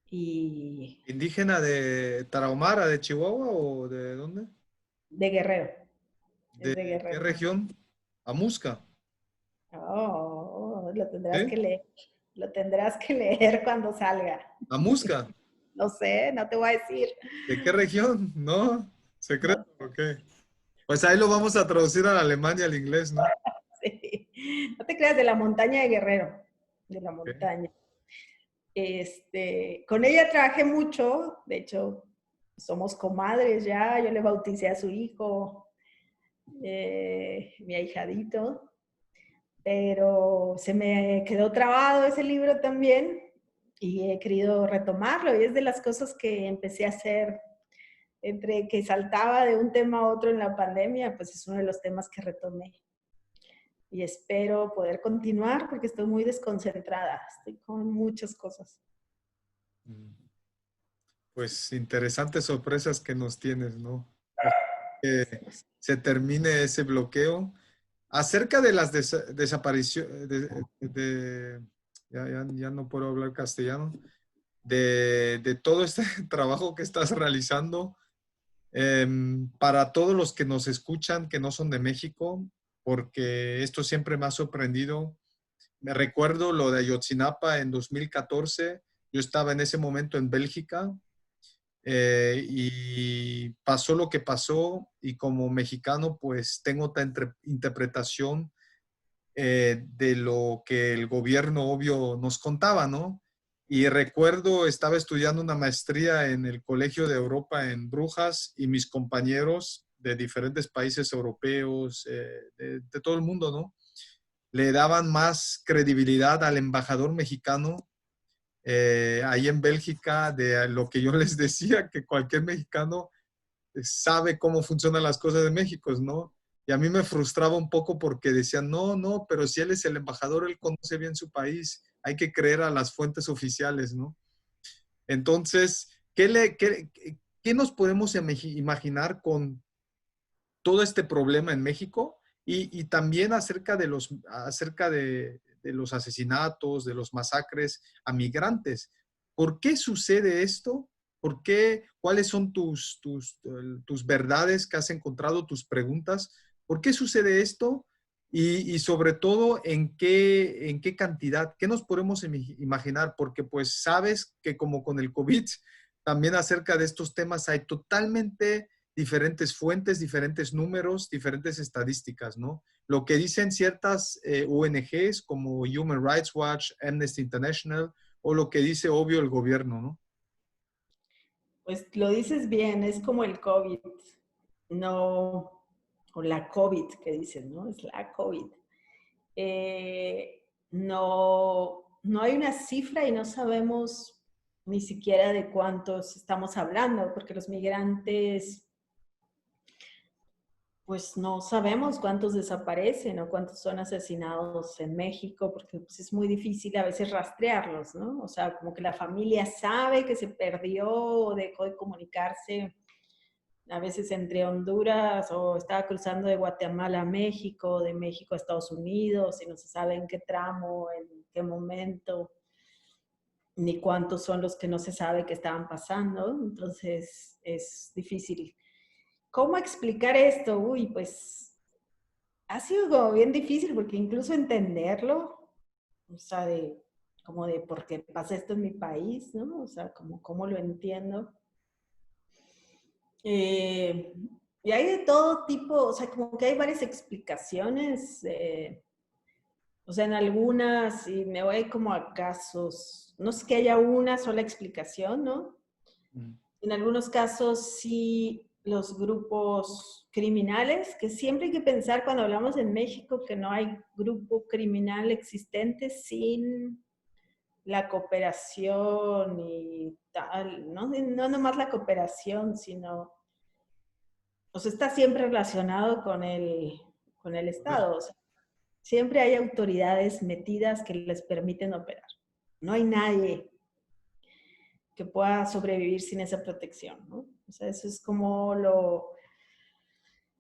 [SPEAKER 2] Y
[SPEAKER 1] ¿Indígena de Tarahumara, de Chihuahua o de dónde?
[SPEAKER 2] de Guerrero. Es
[SPEAKER 1] ¿De
[SPEAKER 2] de
[SPEAKER 1] qué
[SPEAKER 2] Guerrero.
[SPEAKER 1] región? Amusca.
[SPEAKER 2] Oh, lo tendrás
[SPEAKER 1] ¿Sí?
[SPEAKER 2] que leer. Lo tendrás que leer cuando salga.
[SPEAKER 1] Amusca.
[SPEAKER 2] No sé, no te voy a decir.
[SPEAKER 1] ¿De qué región? ¿No? ¿Secreto
[SPEAKER 2] No
[SPEAKER 1] o qué? Pues ahí lo vamos a traducir al alemán y al inglés, ¿no?
[SPEAKER 2] sé. No te creas, de la montaña de Guerrero. De la
[SPEAKER 1] Ok.
[SPEAKER 2] montaña. Con ella trabajé mucho. De hecho, somos comadres ya. Yo le bauticé a su hijo, mi ahijadito. Pero se me quedó trabado ese libro también y he querido retomarlo y es de las cosas que empecé a hacer entre que saltaba de un tema a otro en la pandemia, pues es uno de los temas que retomé y espero poder continuar porque estoy muy desconcentrada, estoy con muchas cosas.
[SPEAKER 1] Mm. Pues interesantes sorpresas que nos tienes, ¿no? Que se termine ese bloqueo. Acerca de las desapariciones, ya no puedo hablar castellano, de todo este trabajo que estás realizando, para todos los que nos escuchan que no son de México, porque esto siempre me ha sorprendido. Me recuerdo lo de Ayotzinapa en 2014. Yo estaba en ese momento en Bélgica, y pasó lo que pasó y como mexicano pues tengo otra interpretación de lo que el gobierno obvio nos contaba, ¿no? Y recuerdo, estaba estudiando una maestría en el Colegio de Europa en Brujas y mis compañeros de diferentes países europeos, de todo el mundo, ¿no? Le daban más credibilidad al embajador mexicano ahí en Bélgica de lo que yo les decía, que cualquier mexicano sabe cómo funcionan las cosas de México, ¿no? Y a mí me frustraba un poco porque decían, no, no, pero si él es el embajador, él conoce bien su país, hay que creer a las fuentes oficiales, ¿no? Entonces, ¿qué nos podemos imaginar con todo este problema en México? Y también acerca de los asesinatos, de los masacres a migrantes. ¿Por qué sucede esto? ¿Por qué? ¿Cuáles son tus verdades que has encontrado, tus preguntas? ¿Por qué sucede esto? y sobre todo en qué cantidad, qué nos podemos imaginar, porque pues sabes que como con el COVID, también acerca de estos temas hay totalmente diferentes fuentes, diferentes números, diferentes estadísticas, ¿no? Lo que dicen ciertas ONGs como Human Rights Watch, Amnesty International, o lo que dice obvio el gobierno, ¿no?
[SPEAKER 2] Pues lo dices bien, es como el COVID, no, o la COVID que dicen, ¿no? Es la COVID. No hay una cifra y no sabemos ni siquiera de cuántos estamos hablando, porque los migrantes, pues no sabemos cuántos desaparecen o cuántos son asesinados en México, porque pues, es muy difícil a veces rastrearlos, ¿no? O sea, como que la familia sabe que se perdió o dejó de comunicarse a veces entre Honduras o estaba cruzando de Guatemala a México, de México a Estados Unidos, y no se sabe en qué tramo, en qué momento, ni cuántos son los que no se sabe que estaban pasando. Entonces es difícil. ¿Cómo explicar esto? Uy, pues ha sido como bien difícil porque incluso entenderlo, o sea, como de por qué pasa esto en mi país, ¿no? O sea, como cómo lo entiendo. Eh, y hay de todo tipo, o sea, como que hay varias explicaciones. O sea, en algunas, y me voy como a casos, no es que haya una sola explicación, ¿no?
[SPEAKER 1] Mm.
[SPEAKER 2] En algunos casos sí los grupos criminales, que siempre hay que pensar cuando hablamos en México que no hay grupo criminal existente sin la cooperación y tal, ¿no? No nomás la cooperación, sino o sea, está siempre relacionado con el Estado. O sea, siempre hay autoridades metidas que les permiten operar. No hay nadie que pueda sobrevivir sin esa protección, ¿no? O sea, eso es como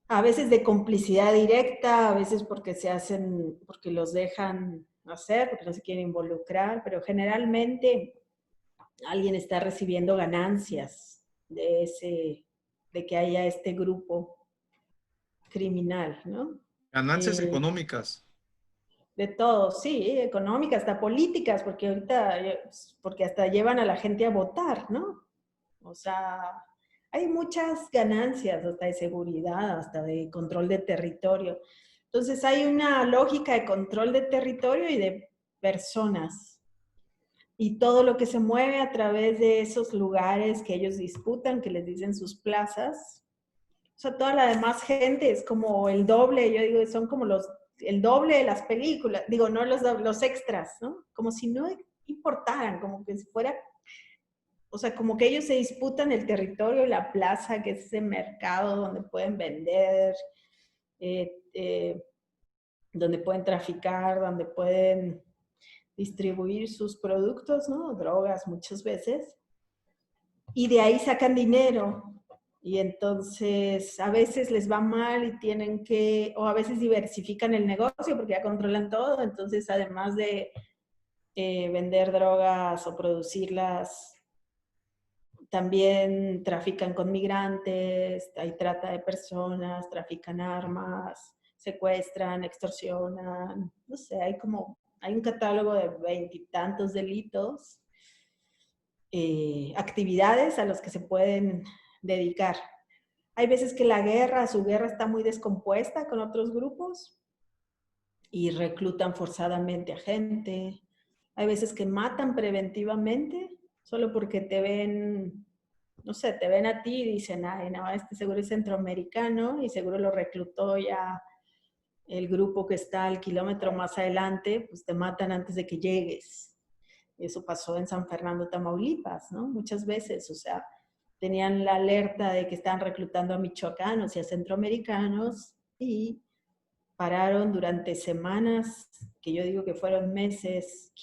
[SPEAKER 2] a veces de complicidad directa, a veces porque se hacen, porque los dejan hacer, porque no se quieren involucrar, pero generalmente alguien está recibiendo ganancias de que haya este grupo criminal, ¿no?
[SPEAKER 1] Ganancias
[SPEAKER 2] Eh,
[SPEAKER 1] económicas.
[SPEAKER 2] de todo, sí, económicas, hasta políticas, porque ahorita, porque hasta llevan a la gente a votar, ¿no? O sea, hay muchas ganancias, hasta de seguridad, hasta de control de territorio. Entonces hay una lógica de control de territorio y de personas. Y todo lo que se mueve a través de esos lugares que ellos disputan, que les dicen sus plazas, o sea, toda la demás gente es como el doble, yo digo, son como el doble de las películas, digo, no los extras, ¿no? Como si no importaran, como que si fuera, o sea, como que ellos se disputan el territorio, la plaza, que es ese mercado donde pueden vender, eh, eh, donde pueden traficar, donde pueden distribuir sus productos, ¿no? Drogas muchas veces. Y de ahí sacan dinero. Y entonces a veces les va mal y tienen que, o a veces diversifican el negocio porque ya controlan todo. Entonces, además de vender drogas o producirlas, también trafican con migrantes, hay trata de personas, trafican armas, secuestran, extorsionan, no sé, hay un catálogo de veintitantos delitos, actividades a los que se pueden dedicar. Hay veces que su guerra está muy descompuesta con otros grupos y reclutan forzadamente a gente. Hay veces que matan preventivamente solo porque te ven, no sé, te ven a ti y dicen, ay, no, este seguro es centroamericano y seguro lo reclutó ya el grupo que está al kilómetro más adelante, pues te matan antes de que llegues. Eso pasó en San Fernando, Tamaulipas, ¿no? Muchas veces, o sea, tenían la alerta de que estaban reclutando a michoacanos y a centroamericanos y pararon durante semanas, que yo digo que fueron meses,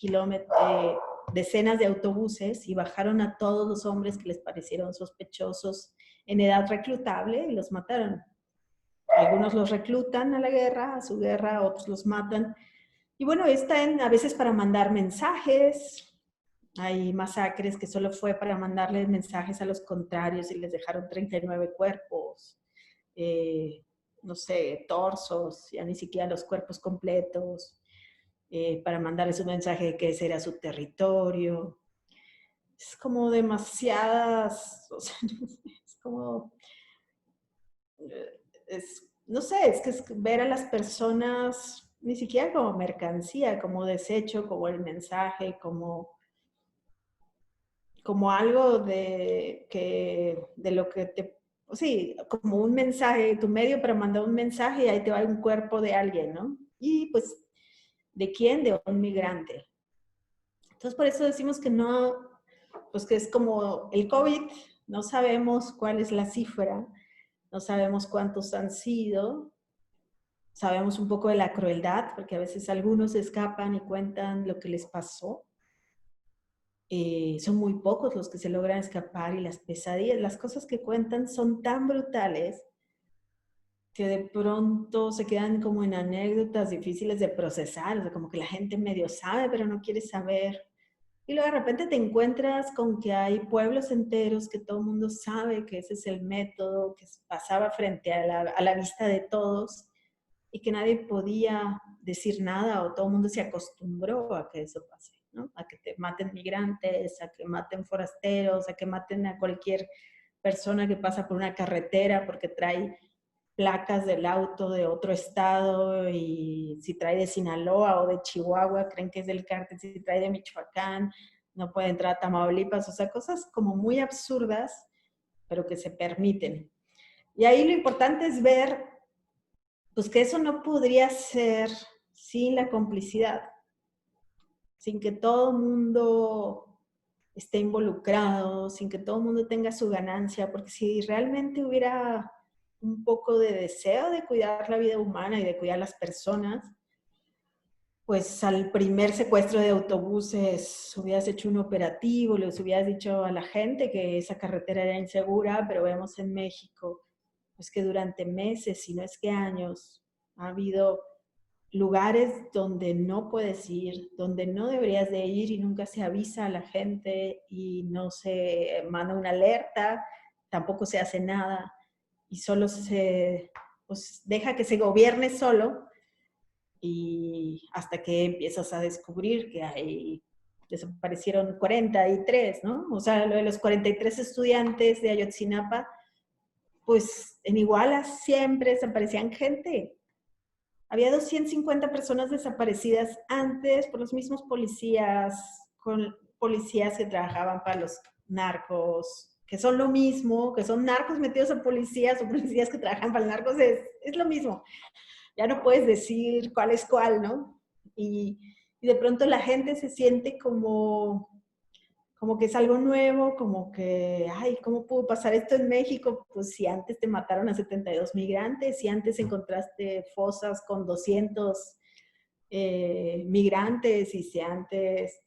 [SPEAKER 2] decenas de autobuses y bajaron a todos los hombres que les parecieron sospechosos en edad reclutable y los mataron. Algunos los reclutan a la guerra, a su guerra, otros los matan. Y bueno, están a veces para mandar mensajes. Hay masacres que solo fue para mandarles mensajes a los contrarios y les dejaron 39 cuerpos. no sé, torsos, ya ni siquiera los cuerpos completos, para mandarles un mensaje de que ese era su territorio. Es como demasiadas, o sea, es como, no sé, es que es ver a las personas ni siquiera como mercancía, como desecho, como el mensaje, como algo de lo que te, sí, como un mensaje, tu medio para mandar un mensaje y ahí te va un cuerpo de alguien, ¿no? Y pues, ¿de quién? De un migrante. Entonces, por eso decimos que no, pues que es como el COVID, no sabemos cuál es la cifra, no sabemos cuántos han sido, sabemos un poco de la crueldad, porque a veces algunos escapan y cuentan lo que les pasó. Son muy pocos los que se logran escapar y las pesadillas, las cosas que cuentan son tan brutales que de pronto se quedan como en anécdotas difíciles de procesar, o sea, como que la gente medio sabe, pero no quiere saber. Y luego de repente te encuentras con que hay pueblos enteros que todo el mundo sabe que ese es el método, que pasaba frente a la vista de todos y que nadie podía decir nada o todo el mundo se acostumbró a que eso pase, ¿no? A que te maten migrantes, a que maten forasteros, a que maten a cualquier persona que pasa por una carretera porque trae placas del auto de otro estado y si trae de Sinaloa o de Chihuahua creen que es del cártel, si trae de Michoacán no puede entrar a Tamaulipas, o sea, cosas como muy absurdas, pero que se permiten. Y ahí lo importante es ver pues que eso no podría ser sin la complicidad, sin que todo el mundo esté involucrado, sin que todo el mundo tenga su ganancia, porque si realmente hubiera un poco de deseo de cuidar la vida humana y de cuidar a las personas, pues al primer secuestro de autobuses hubieras hecho un operativo, les hubieras dicho a la gente que esa carretera era insegura, pero vemos en México pues que durante meses, si no es que años, ha habido lugares donde no puedes ir, donde no deberías de ir y nunca se avisa a la gente y no se manda una alerta, tampoco se hace nada y solo se pues, deja que se gobierne solo y hasta que empiezas a descubrir que hay, desaparecieron 43, ¿no? O sea, lo de los 43 estudiantes de Ayotzinapa, pues en Iguala siempre desaparecían gente. Había 250 personas desaparecidas antes por los mismos policías, con policías que trabajaban para los narcos, que son lo mismo, que son narcos metidos a policías o policías que trabajan para narcos, es lo mismo. Ya no puedes decir cuál es cuál, ¿no? Y de pronto la gente se siente como que es algo nuevo, como que, ay, ¿cómo pudo pasar esto en México? Pues si antes te mataron a 72 migrantes, si antes encontraste fosas con 200 migrantes, y si antes,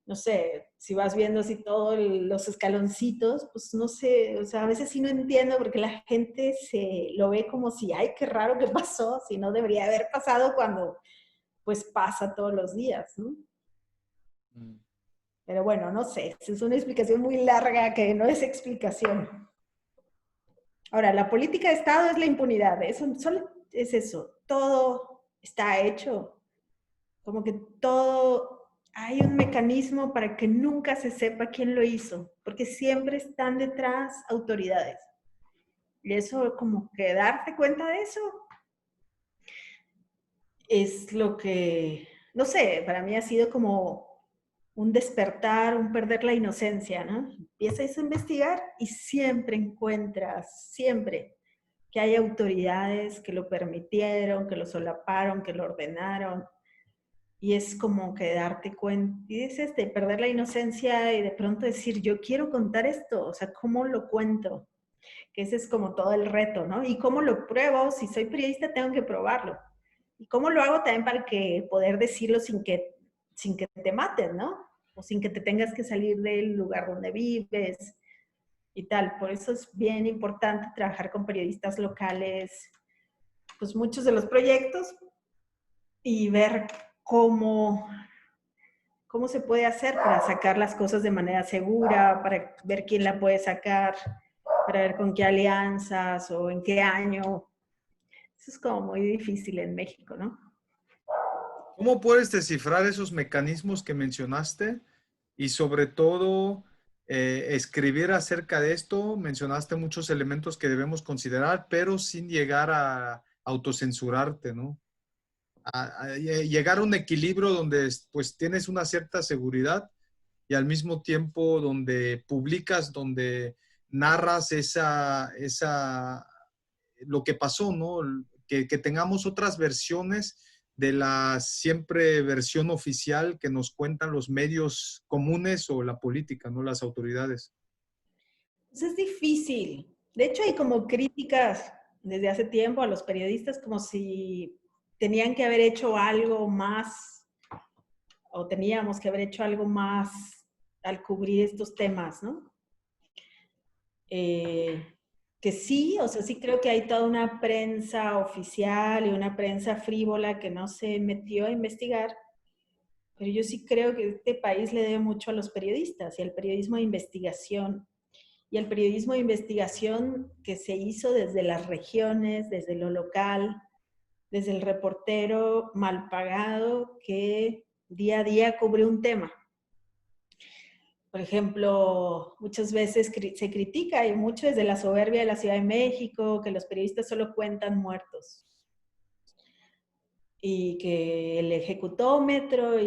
[SPEAKER 2] no sé, si vas viendo así todos los escaloncitos, pues no sé, o sea, a veces sí no entiendo porque la gente se lo ve como si, ay, qué raro que pasó, si no debería haber pasado cuando pues pasa todos los días, ¿no?
[SPEAKER 1] Mm.
[SPEAKER 2] Pero bueno, no sé, es una explicación muy larga que no es explicación. Ahora, la política de Estado es la impunidad, eso, solo es eso, todo está hecho, como que todo, hay un mecanismo para que nunca se sepa quién lo hizo, porque siempre están detrás autoridades. Y eso, como que darte cuenta de eso, es lo que, no sé, para mí ha sido como un despertar, un perder la inocencia, ¿no? Empiezas a investigar y siempre encuentras, siempre, que hay autoridades que lo permitieron, que lo solaparon, que lo ordenaron. Y es como que darte cuenta, y dices, de perder la inocencia y de pronto decir, yo quiero contar esto, o sea, ¿cómo lo cuento? Que ese es como todo el reto, ¿no? ¿Y cómo lo pruebo? Si soy periodista, tengo que probarlo. ¿Y cómo lo hago también para que poder decirlo sin que te maten, ¿no? O sin que te tengas que salir del lugar donde vives y tal. Por eso es bien importante trabajar con periodistas locales, pues muchos de los proyectos y ver cómo se puede hacer para sacar las cosas de manera segura, para ver quién la puede sacar, para ver con qué alianzas o en qué año. Eso es como muy difícil en México, ¿no?
[SPEAKER 1] ¿Cómo puedes descifrar esos mecanismos que mencionaste? Y sobre todo, escribir acerca de esto. Mencionaste muchos elementos que debemos considerar, pero sin llegar a autocensurarte, ¿no? Llegar a un equilibrio donde pues tienes una cierta seguridad y al mismo tiempo donde publicas, donde narras lo que pasó, ¿no? Que tengamos otras versiones de la siempre versión oficial que nos cuentan los medios comunes o la política, ¿no? Las autoridades.
[SPEAKER 2] Pues es difícil. De hecho, hay como críticas desde hace tiempo a los periodistas como si tenían que haber hecho algo más o teníamos que haber hecho algo más al cubrir estos temas, ¿no? Que sí, o sea, sí creo que hay toda una prensa oficial y una prensa frívola que no se metió a investigar, pero yo sí creo que este país le debe mucho a los periodistas y al periodismo de investigación. Y el periodismo de investigación que se hizo desde las regiones, desde lo local, desde el reportero mal pagado que día a día cubre un tema. Por ejemplo, muchas veces se critica, y mucho desde la soberbia de la Ciudad de México, que los periodistas solo cuentan muertos. Y que el ejecutómetro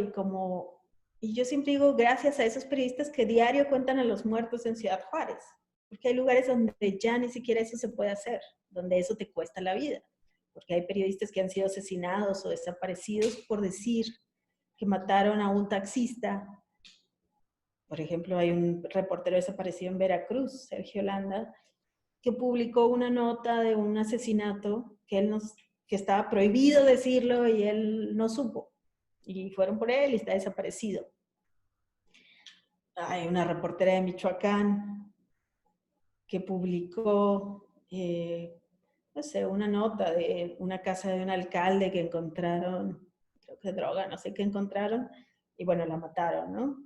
[SPEAKER 2] y yo siempre digo gracias a esos periodistas que diario cuentan a los muertos en Ciudad Juárez, porque hay lugares donde ya ni siquiera eso se puede hacer, donde eso te cuesta la vida, porque hay periodistas que han sido asesinados o desaparecidos por decir que mataron a un taxista. Por ejemplo, hay un reportero desaparecido en Veracruz, Sergio Landa, que publicó una nota de un asesinato que estaba prohibido decirlo y él no supo. Y fueron por él y está desaparecido. Hay una reportera de Michoacán que publicó, no sé, una nota de una casa de un alcalde que encontraron, creo que droga, no sé qué encontraron, y bueno, la mataron, ¿no?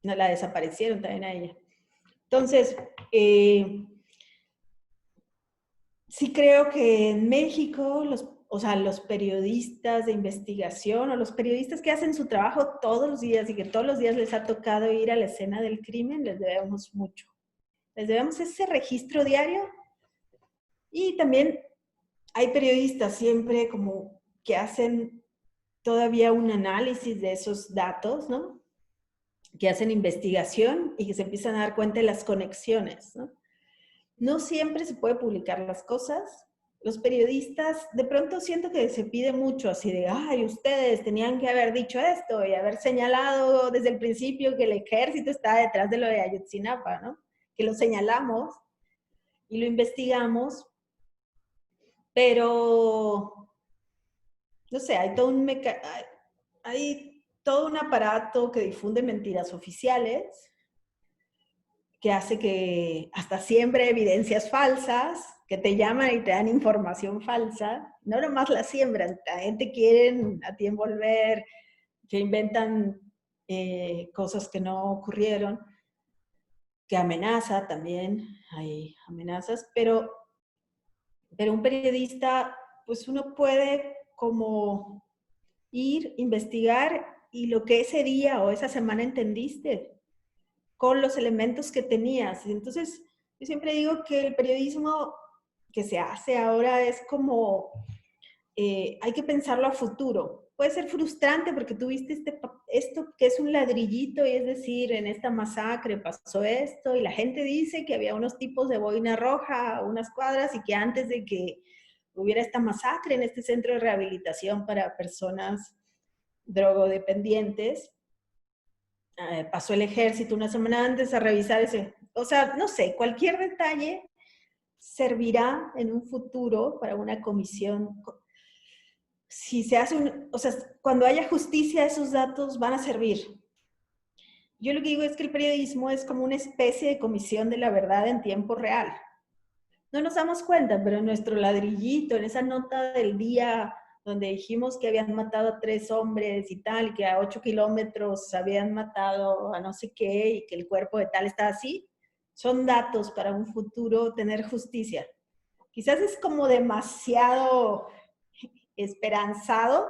[SPEAKER 2] No, la desaparecieron también a ella. Entonces, sí creo que en México, los periodistas de investigación o los periodistas que hacen su trabajo todos los días y que todos los días les ha tocado ir a la escena del crimen, les debemos mucho. Les debemos ese registro diario y también hay periodistas siempre como que hacen todavía un análisis de esos datos, ¿no? Que hacen investigación y que se empiezan a dar cuenta de las conexiones, ¿no? No siempre se puede publicar las cosas. Los periodistas, de pronto siento que se pide mucho así de, ay, ustedes tenían que haber dicho esto y haber señalado desde el principio que el ejército está detrás de lo de Ayotzinapa, ¿no? Que lo señalamos y lo investigamos, pero, no sé, hay todo un aparato que difunde mentiras oficiales, que hace que hasta siembre evidencias falsas, que te llaman y te dan información falsa. No nomás la siembran, la gente quieren a ti envolver, que inventan cosas que no ocurrieron, que amenaza también, hay amenazas, pero un periodista, pues uno puede como ir, investigar y lo que ese día o esa semana entendiste con los elementos que tenías. Entonces, yo siempre digo que el periodismo que se hace ahora es como, hay que pensarlo a futuro. Puede ser frustrante porque tuviste esto que es un ladrillito y es decir, en esta masacre pasó esto y la gente dice que había unos tipos de boina roja a unas cuadras y que antes de que hubiera esta masacre en este centro de rehabilitación para personas drogodependientes, pasó el ejército una semana antes a revisar ese. O sea, no sé, cualquier detalle servirá en un futuro para una comisión. Si se hace o sea, cuando haya justicia, esos datos van a servir. Yo lo que digo es que el periodismo es como una especie de comisión de la verdad en tiempo real. No nos damos cuenta, pero en nuestro ladrillito, en esa nota del día donde dijimos que habían matado a 3 hombres y tal, que a 8 kilómetros habían matado a no sé qué y que el cuerpo de tal está así, son datos para un futuro tener justicia. Quizás es como demasiado esperanzado.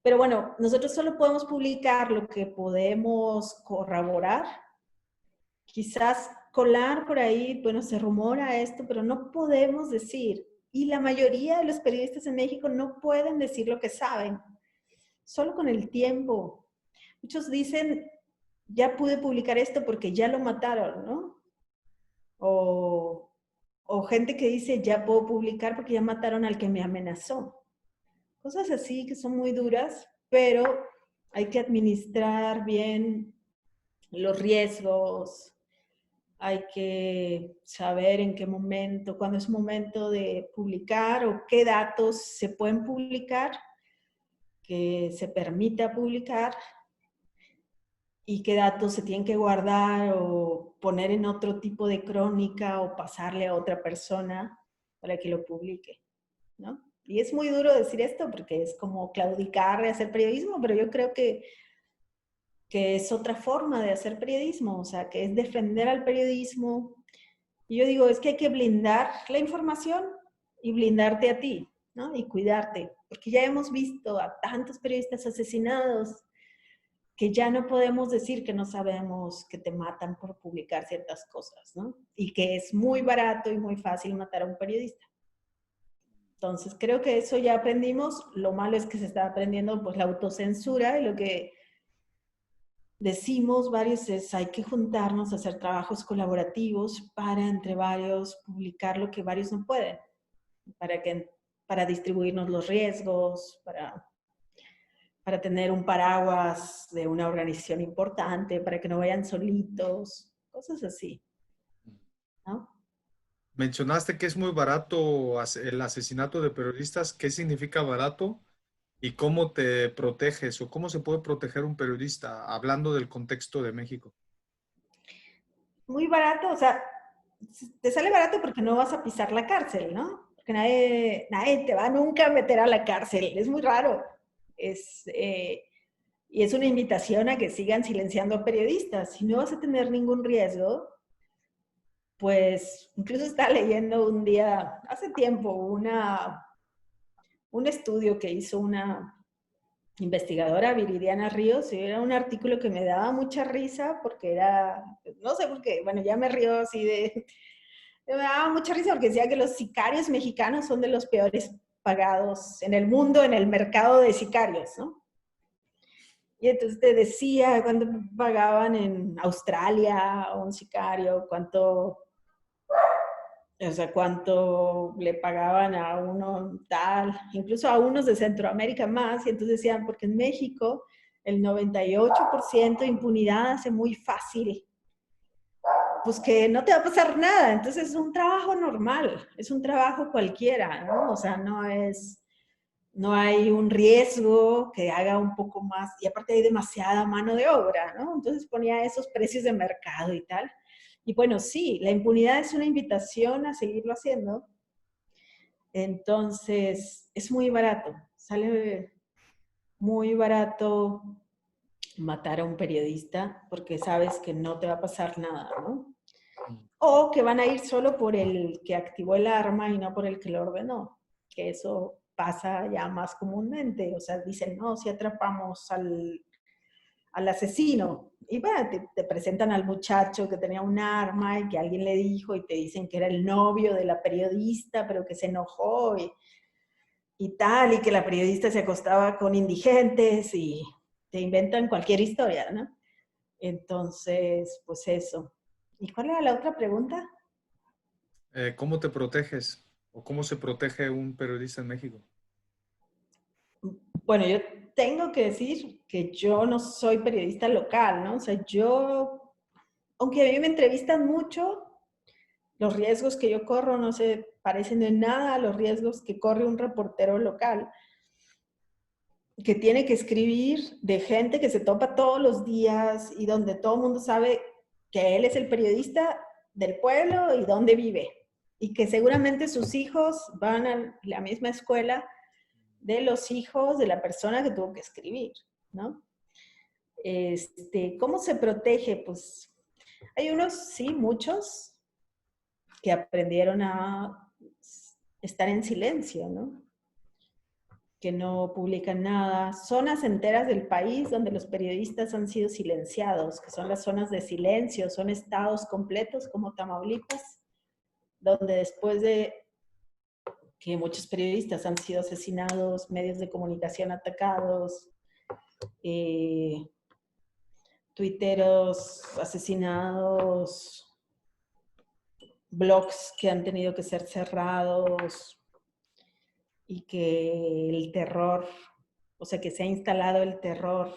[SPEAKER 2] Pero bueno, nosotros solo podemos publicar lo que podemos corroborar. Quizás colar por ahí, bueno, se rumora esto, pero no podemos decir. Y la mayoría de los periodistas en México no pueden decir lo que saben, solo con el tiempo. Muchos dicen, ya pude publicar esto porque ya lo mataron, ¿no? O gente que dice, ya puedo publicar porque ya mataron al que me amenazó. Cosas así que son muy duras, pero hay que administrar bien los riesgos, hay que saber en qué momento, cuándo es momento de publicar o qué datos se pueden publicar, que se permita publicar y qué datos se tienen que guardar o poner en otro tipo de crónica o pasarle a otra persona para que lo publique, ¿no? Y es muy duro decir esto porque es como claudicar de hacer periodismo, pero yo creo que es otra forma de hacer periodismo, o sea, que es defender al periodismo. Y yo digo, es que hay que blindar la información y blindarte a ti, ¿no? Y cuidarte, porque ya hemos visto a tantos periodistas asesinados que ya no podemos decir que no sabemos que te matan por publicar ciertas cosas, ¿no? Y que es muy barato y muy fácil matar a un periodista. Entonces, creo que eso ya aprendimos. Lo malo es que se está aprendiendo pues la autocensura y lo que decimos varios es hay que juntarnos, hacer trabajos colaborativos para entre varios publicar lo que varios no pueden, para distribuirnos los riesgos, para tener un paraguas de una organización importante, para que no vayan solitos, cosas así, ¿no?
[SPEAKER 1] Mencionaste que es muy barato el asesinato de periodistas. ¿Qué significa barato? ¿Y cómo te proteges o cómo se puede proteger un periodista, hablando del contexto de México?
[SPEAKER 2] Muy barato, o sea, te sale barato porque no vas a pisar la cárcel, ¿no? Porque nadie te va nunca a meter a la cárcel, es muy raro. Y es una invitación a que sigan silenciando a periodistas. Si no vas a tener ningún riesgo, pues incluso estaba leyendo un día, hace tiempo, un estudio que hizo una investigadora, Viridiana Ríos, y era un artículo que me daba mucha risa porque era, no sé por qué, bueno, ya me río así me daba mucha risa porque decía que los sicarios mexicanos son de los peores pagados en el mundo, en el mercado de sicarios, ¿no? Y entonces te decía cuánto pagaban en Australia a un sicario, o sea, cuánto le pagaban a uno tal, incluso a unos de Centroamérica más, y entonces decían, porque en México el 98% de impunidad hace muy fácil, pues que no te va a pasar nada, entonces es un trabajo normal, es un trabajo cualquiera, ¿no? O sea, no hay un riesgo que haga un poco más, y aparte hay demasiada mano de obra, ¿no? Entonces ponía esos precios de mercado y tal. Y bueno, sí, la impunidad es una invitación a seguirlo haciendo. Entonces, es muy barato, sale muy barato matar a un periodista porque sabes que no te va a pasar nada, ¿no? O que van a ir solo por el que activó el arma y no por el que lo ordenó, que eso pasa ya más comúnmente. O sea, dicen, no, si atrapamos al asesino. Y bueno, te presentan al muchacho que tenía un arma y que alguien le dijo y te dicen que era el novio de la periodista, pero que se enojó y tal, y que la periodista se acostaba con indigentes y te inventan cualquier historia, ¿no? Entonces, pues eso. ¿Y cuál era la otra pregunta?
[SPEAKER 1] ¿Cómo te proteges o cómo se protege un periodista en México?
[SPEAKER 2] Bueno, yo tengo que decir que yo no soy periodista local, ¿no? O sea, aunque a mí me entrevistan mucho, los riesgos que yo corro no se parecen en nada a los riesgos que corre un reportero local, que tiene que escribir de gente que se topa todos los días y donde todo el mundo sabe que él es el periodista del pueblo y dónde vive. Y que seguramente sus hijos van a la misma escuela de los hijos de la persona que tuvo que escribir, ¿no? ¿Cómo se protege? Pues hay unos, sí, muchos, que aprendieron a estar en silencio, ¿no? que no publican nada. Zonas enteras del país donde los periodistas han sido silenciados, que son las zonas de silencio, son estados completos como Tamaulipas, donde después de que muchos periodistas han sido asesinados, medios de comunicación atacados, tuiteros asesinados, blogs que han tenido que ser cerrados y que el terror, o sea, que se ha instalado el terror.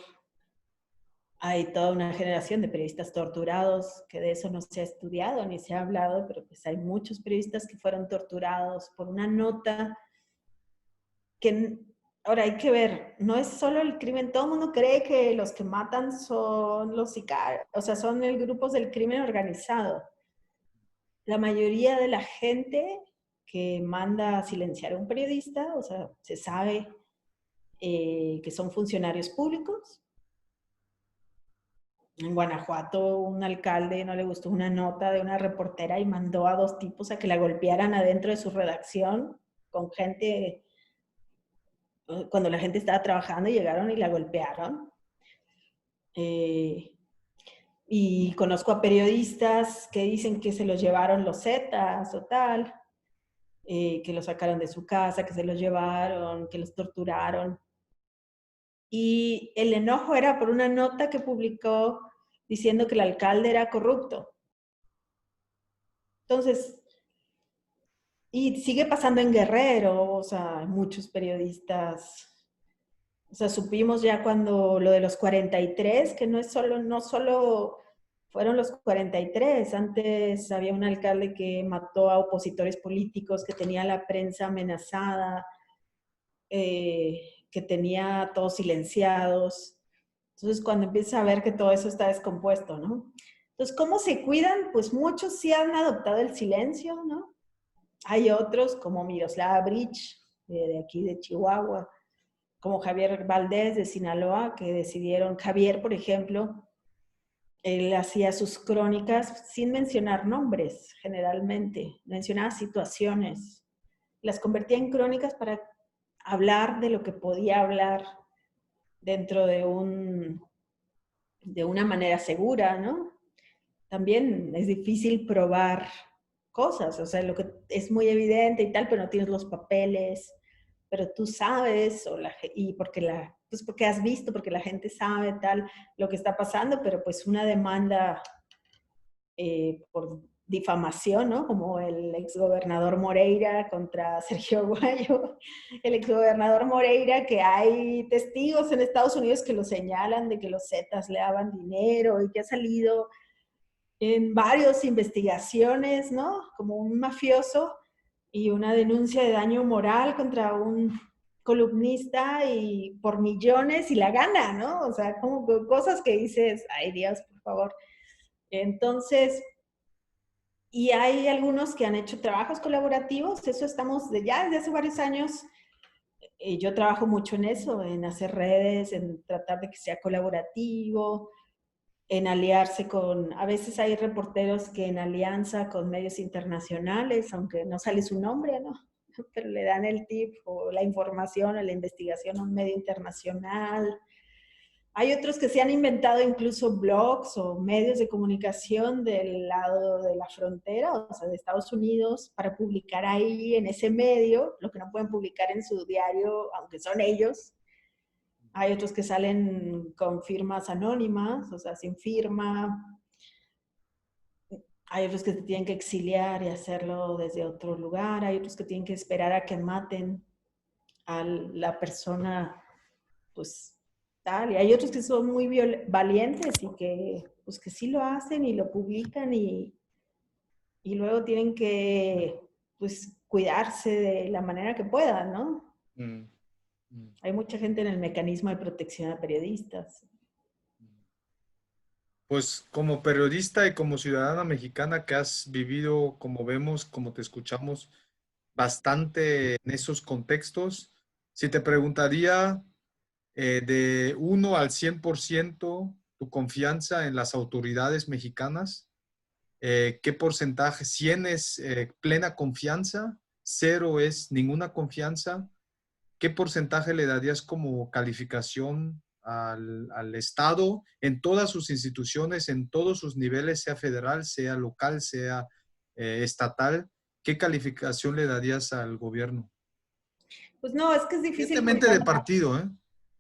[SPEAKER 2] Hay toda una generación de periodistas torturados, que de eso no se ha estudiado ni se ha hablado, pero pues hay muchos periodistas que fueron torturados por una nota que, ahora hay que ver, no es solo el crimen, todo el mundo cree que los que matan son los sicarios, o sea, son el grupos del crimen organizado. La mayoría de la gente que manda a silenciar a un periodista, o sea, se sabe que son funcionarios públicos. En Guanajuato, un alcalde no le gustó una nota de una reportera y mandó a 2 tipos a que la golpearan adentro de su redacción con gente, cuando la gente estaba trabajando, llegaron y la golpearon. Y conozco a periodistas que dicen que se los llevaron los Zetas o tal, que los sacaron de su casa, que se los llevaron, que los torturaron. Y el enojo era por una nota que publicó diciendo que el alcalde era corrupto. Entonces, y sigue pasando en Guerrero, o sea, muchos periodistas, o sea, supimos ya cuando lo de los 43, que no es solo, no solo fueron los 43, antes había un alcalde que mató a opositores políticos, que tenía la prensa amenazada, que tenía a todos silenciados. Entonces, cuando empieza a ver que todo eso está descompuesto, ¿no? Entonces, ¿cómo se cuidan? Pues muchos sí han adoptado el silencio, ¿no? Hay otros como Miroslava Bridge, de aquí de Chihuahua, como Javier Valdés de Sinaloa, que decidieron, Javier, por ejemplo, él hacía sus crónicas sin mencionar nombres, generalmente, mencionaba situaciones, las convertía en crónicas para hablar de lo que podía hablar dentro de una manera segura, ¿no? También es difícil probar cosas, o sea, lo que es muy evidente y tal, pero no tienes los papeles, pero tú sabes, y pues porque has visto, porque la gente sabe tal, lo que está pasando, pero pues una demanda por difamación, ¿no? Como el exgobernador Moreira contra Sergio Aguayo, el exgobernador Moreira, que hay testigos en Estados Unidos que lo señalan de que los Zetas le daban dinero y que ha salido en varias investigaciones, ¿no? Como un mafioso y una denuncia de daño moral contra un columnista y por millones y la gana, ¿no? O sea, como cosas que dices, ay Dios, por favor. Entonces, y hay algunos que han hecho trabajos colaborativos, eso estamos ya desde hace varios años. Yo trabajo mucho en eso, en hacer redes, en tratar de que sea colaborativo, en aliarse con, a veces hay reporteros que en alianza con medios internacionales, aunque no sale su nombre, ¿no? Pero le dan el tip o la información o la investigación a un medio internacional. Hay otros que se han inventado incluso blogs o medios de comunicación del lado de la frontera, o sea, de Estados Unidos, para publicar ahí en ese medio, lo que no pueden publicar en su diario, aunque son ellos. Hay otros que salen con firmas anónimas, o sea, sin firma. Hay otros que se tienen que exiliar y hacerlo desde otro lugar. Hay otros que tienen que esperar a que maten a la persona, pues, tal. Y hay otros que son muy valientes y que, pues, que sí lo hacen y lo publican y luego tienen que, pues, cuidarse de la manera que puedan, ¿no?
[SPEAKER 1] Mm, mm.
[SPEAKER 2] Hay mucha gente en el mecanismo de protección a periodistas.
[SPEAKER 1] Pues como periodista y como ciudadana mexicana que has vivido, como vemos, como te escuchamos, bastante en esos contextos, si te preguntaría de 1 al 100% tu confianza en las autoridades mexicanas, ¿qué porcentaje? 100 es plena confianza, 0 es ninguna confianza ¿qué porcentaje le darías como calificación al Estado en todas sus instituciones, en todos sus niveles, sea federal, sea local, sea estatal? ¿Qué calificación le darías al gobierno?
[SPEAKER 2] Pues no, es que es difícil
[SPEAKER 1] Independientemente
[SPEAKER 2] juntar
[SPEAKER 1] de
[SPEAKER 2] a...
[SPEAKER 1] partido, ¿eh?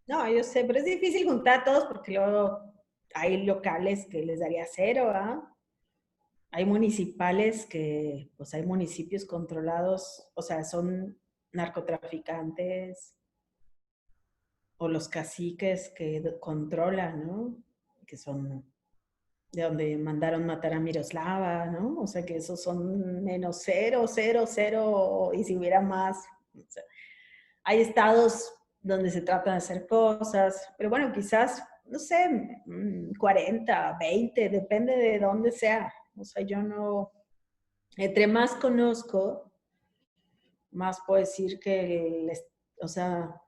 [SPEAKER 2] No, yo sé, pero es difícil juntar a todos porque luego hay locales que les daría cero, ¿ah? Hay municipales que, pues hay municipios controlados, o sea, son narcotraficantes o los caciques que controlan, ¿no? Que son de donde mandaron matar a Miroslava, ¿no? O sea, que esos son menos cero, cero, cero, y si hubiera más. O sea, hay estados donde se tratan de hacer cosas, pero bueno, quizás, no sé, 40, 20, depende de dónde sea. O sea, yo no, entre más conozco, más puedo decir que, o sea,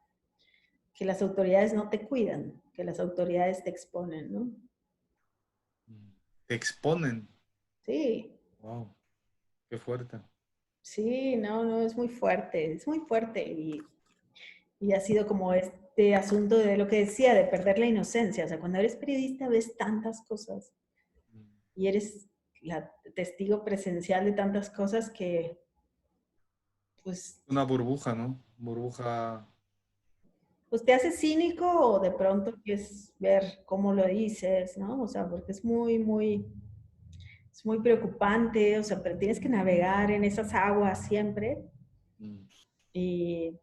[SPEAKER 2] que las autoridades no te cuidan, que las autoridades te exponen, ¿no?
[SPEAKER 1] Te exponen.
[SPEAKER 2] Sí,
[SPEAKER 1] Wow, qué fuerte.
[SPEAKER 2] sí, no, no, es muy fuerte y ha sido como este asunto de lo que decía, de perder la inocencia. O sea, cuando eres periodista ves tantas cosas y eres la testigo presencial de tantas cosas que, pues,
[SPEAKER 1] Una burbuja, ¿no? Burbuja.
[SPEAKER 2] pues te hace cínico o de pronto quieres ver cómo lo dices, ¿no? O sea, porque es muy preocupante, o sea, pero tienes que navegar en esas aguas siempre,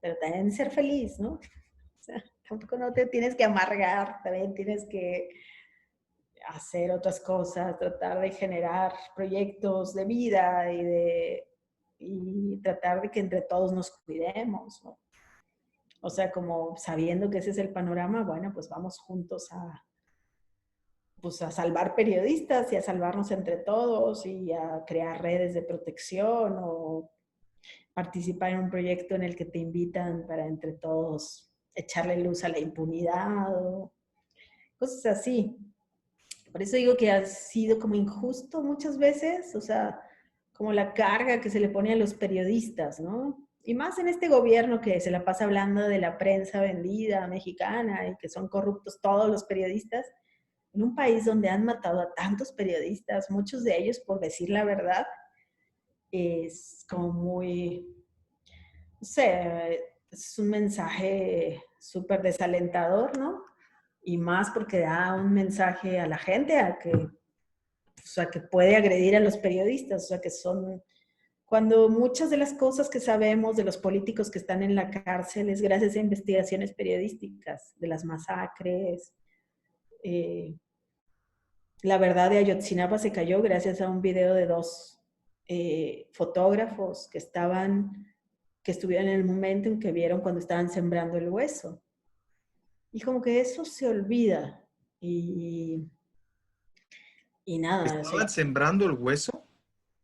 [SPEAKER 2] pero también ser feliz, ¿no? O sea, tampoco no te tienes que amargar, también tienes que hacer otras cosas, tratar de generar proyectos de vida y tratar de que entre todos nos cuidemos, ¿no? O sea, como sabiendo que ese es el panorama, bueno, pues vamos juntos pues a salvar periodistas y a salvarnos entre todos y a crear redes de protección o participar en un proyecto en el que te invitan para entre todos echarle luz a la impunidad o cosas así. Por eso digo que ha sido como injusto muchas veces, o sea, como la carga que se le pone a los periodistas, ¿no? Y más en este gobierno que se la pasa hablando de la prensa vendida mexicana y que son corruptos todos los periodistas, en un país donde han matado a tantos periodistas, muchos de ellos por decir la verdad, es como muy, no sé, es un mensaje súper desalentador, ¿no? Y más porque da un mensaje a la gente o sea, que puede agredir a los periodistas, o sea, que son, cuando muchas de las cosas que sabemos de los políticos que están en la cárcel es gracias a investigaciones periodísticas, de las masacres. Eh, la verdad de Ayotzinapa se cayó gracias a un video de dos fotógrafos que estuvieron en el momento en que vieron cuando estaban sembrando el hueso. Y como que eso se olvida. Y nada, o sea,
[SPEAKER 1] ¿Estaban sembrando el hueso?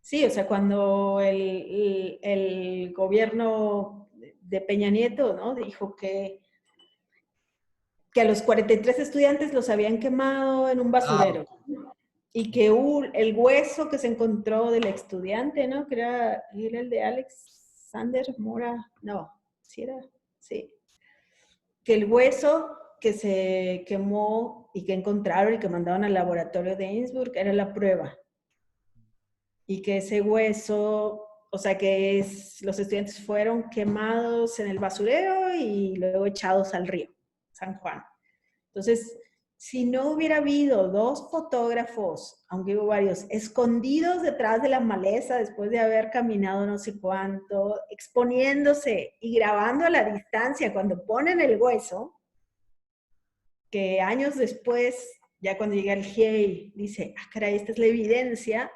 [SPEAKER 2] sí, o sea, cuando el gobierno de Peña Nieto, ¿no? Dijo que a los 43 estudiantes los habían quemado en un
[SPEAKER 1] Ah,
[SPEAKER 2] basurero y que el hueso que se encontró del estudiante, ¿no? Que era el de Alexander Mora, no, sí era, sí. Que el hueso que se quemó y que encontraron y que mandaron al laboratorio de Innsbruck era la prueba. Y que ese hueso, o sea, que los estudiantes fueron quemados en el basurero y luego echados al río, San Juan. Entonces, si no hubiera habido dos fotógrafos, aunque hubo varios, escondidos detrás de la maleza después de haber caminado no sé cuánto, exponiéndose y grabando a la distancia cuando ponen el hueso, que años después, ya cuando llega el GIEI, dice, ah, caray, esta es la evidencia.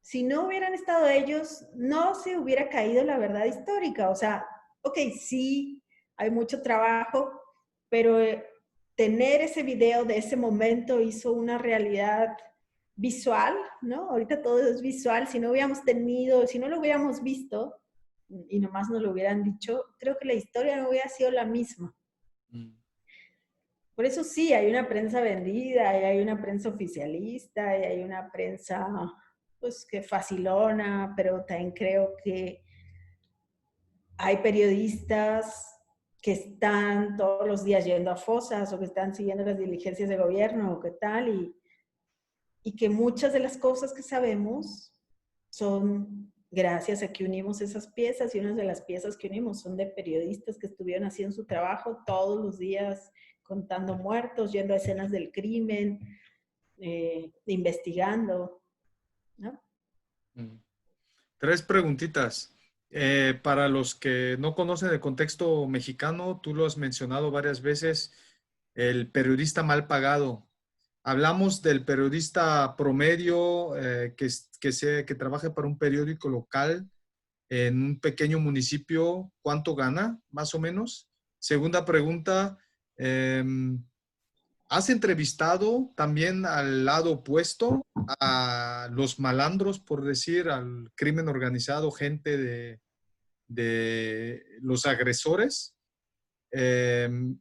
[SPEAKER 2] Si no hubieran estado ellos, no se hubiera caído la verdad histórica. O sea, ok, sí, hay mucho trabajo, pero tener ese video de ese momento hizo una realidad visual, ¿no? Ahorita todo es visual. Si no hubiéramos tenido, si no lo hubiéramos visto y nomás nos lo hubieran dicho, creo que la historia no hubiera sido la misma. Por eso sí, hay una prensa vendida, y hay una prensa oficialista, y hay una prensa, pues, que facilona, pero también creo que hay periodistas que están todos los días yendo a fosas o que están siguiendo las diligencias de gobierno o qué tal, y que muchas de las cosas que sabemos son gracias a que unimos esas piezas, y una de las piezas que unimos son de periodistas que estuvieron haciendo su trabajo todos los días, contando muertos, yendo a escenas del crimen, investigando, ¿no?
[SPEAKER 1] Tres preguntitas. Para los que no conocen el contexto mexicano, tú lo has mencionado varias veces, el periodista mal pagado. Hablamos del periodista promedio que trabaje para un periódico local en un pequeño municipio, ¿cuánto gana, más o menos? Segunda pregunta, ¿has entrevistado también al lado opuesto, a los malandros, por decir, al crimen organizado, gente de los agresores?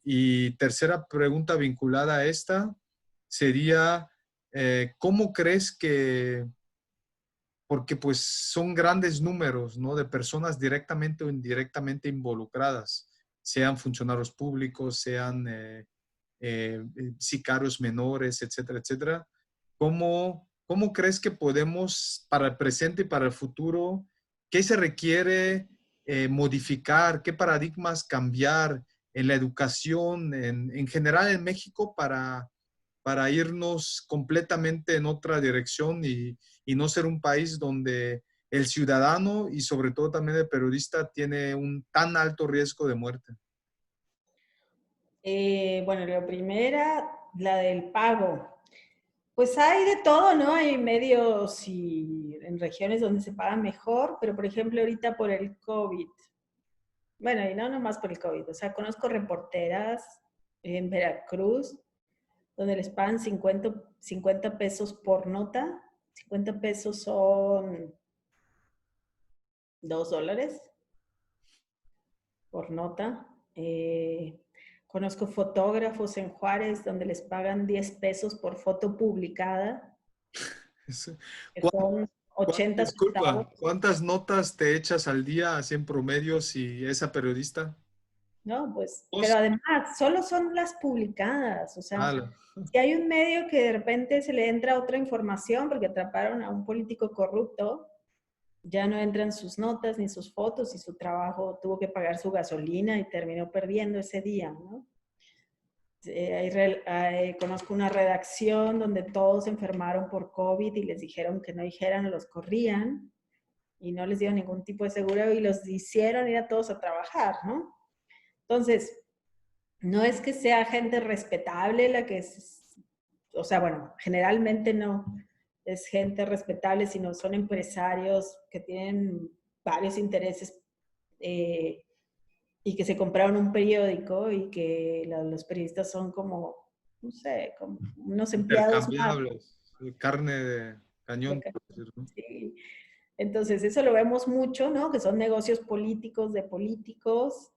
[SPEAKER 1] Y tercera pregunta vinculada a esta sería, ¿cómo crees que, porque pues son grandes números, ¿no? De personas directamente o indirectamente involucradas, sean funcionarios públicos, sean sicarios menores, etcétera, etcétera. ¿Cómo crees que podemos, para el presente y para el futuro, qué se requiere modificar, qué paradigmas cambiar en la educación, en general en México, para irnos completamente en otra dirección y no ser un país donde el ciudadano y sobre todo también el periodista tiene un tan alto riesgo de muerte?
[SPEAKER 2] Bueno, la primera, la del pago. Pues hay de todo, ¿no? Hay medios y en regiones donde se paga mejor, pero por ejemplo ahorita por el COVID, bueno, y no nomás por el COVID, o sea, conozco reporteras en Veracruz donde les pagan 50 pesos por nota. 50 pesos son $2 por nota. Conozco fotógrafos en Juárez donde les pagan 10 pesos por foto publicada, que son 80 centavos.
[SPEAKER 1] Disculpa, ¿cuántas notas te echas al día, así en promedio, si esa periodista?
[SPEAKER 2] No, pues, pero
[SPEAKER 1] Dos.
[SPEAKER 2] además, solo son las publicadas. O sea,
[SPEAKER 1] Ah,
[SPEAKER 2] si hay un medio que de repente se le entra otra información porque atraparon a un político corrupto, ya no entran sus notas ni sus fotos y su trabajo tuvo que pagar su gasolina y terminó perdiendo ese día, ¿no? Conozco una redacción donde todos se enfermaron por COVID y les dijeron que no dijeran, los corrían y no les dieron ningún tipo de seguro y los hicieron ir a todos a trabajar, ¿no? Entonces, no es que sea gente respetable la que es, o sea, bueno, generalmente no es gente respetable, sino son empresarios que tienen varios intereses y que se compraron un periódico y que los periodistas son como, no sé, como unos empleados más.
[SPEAKER 1] intercambiables, carne de cañón, por decir, ¿no?
[SPEAKER 2] Sí. Entonces, eso lo vemos mucho, ¿no? Que son negocios políticos de políticos,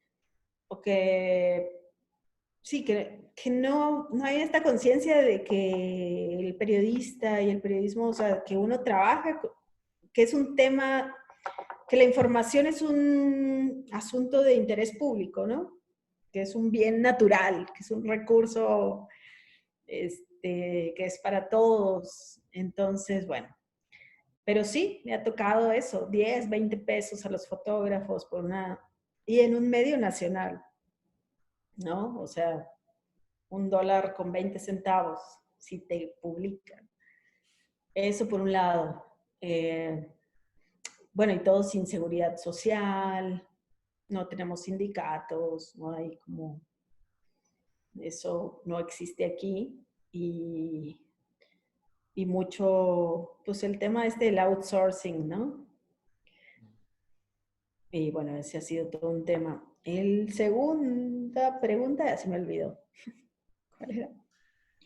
[SPEAKER 2] o que sí, que no hay esta conciencia de que el periodista y el periodismo, o sea, que uno trabaja, que es un tema, que la información es un asunto de interés público, ¿no? Que es un bien natural, que es un recurso que es para todos. Entonces, bueno, pero sí, me ha tocado eso, 10, 20 pesos a los fotógrafos por una, y en un medio nacional, ¿no? O sea, $1.20 si te publican. Eso por un lado. Bueno, y todo sin seguridad social, no tenemos sindicatos, no hay como, eso no existe aquí. Y mucho, pues el tema del outsourcing, ¿no? Y bueno, ese ha sido todo un tema. El segunda pregunta, ya se me olvidó. ¿Cuál era?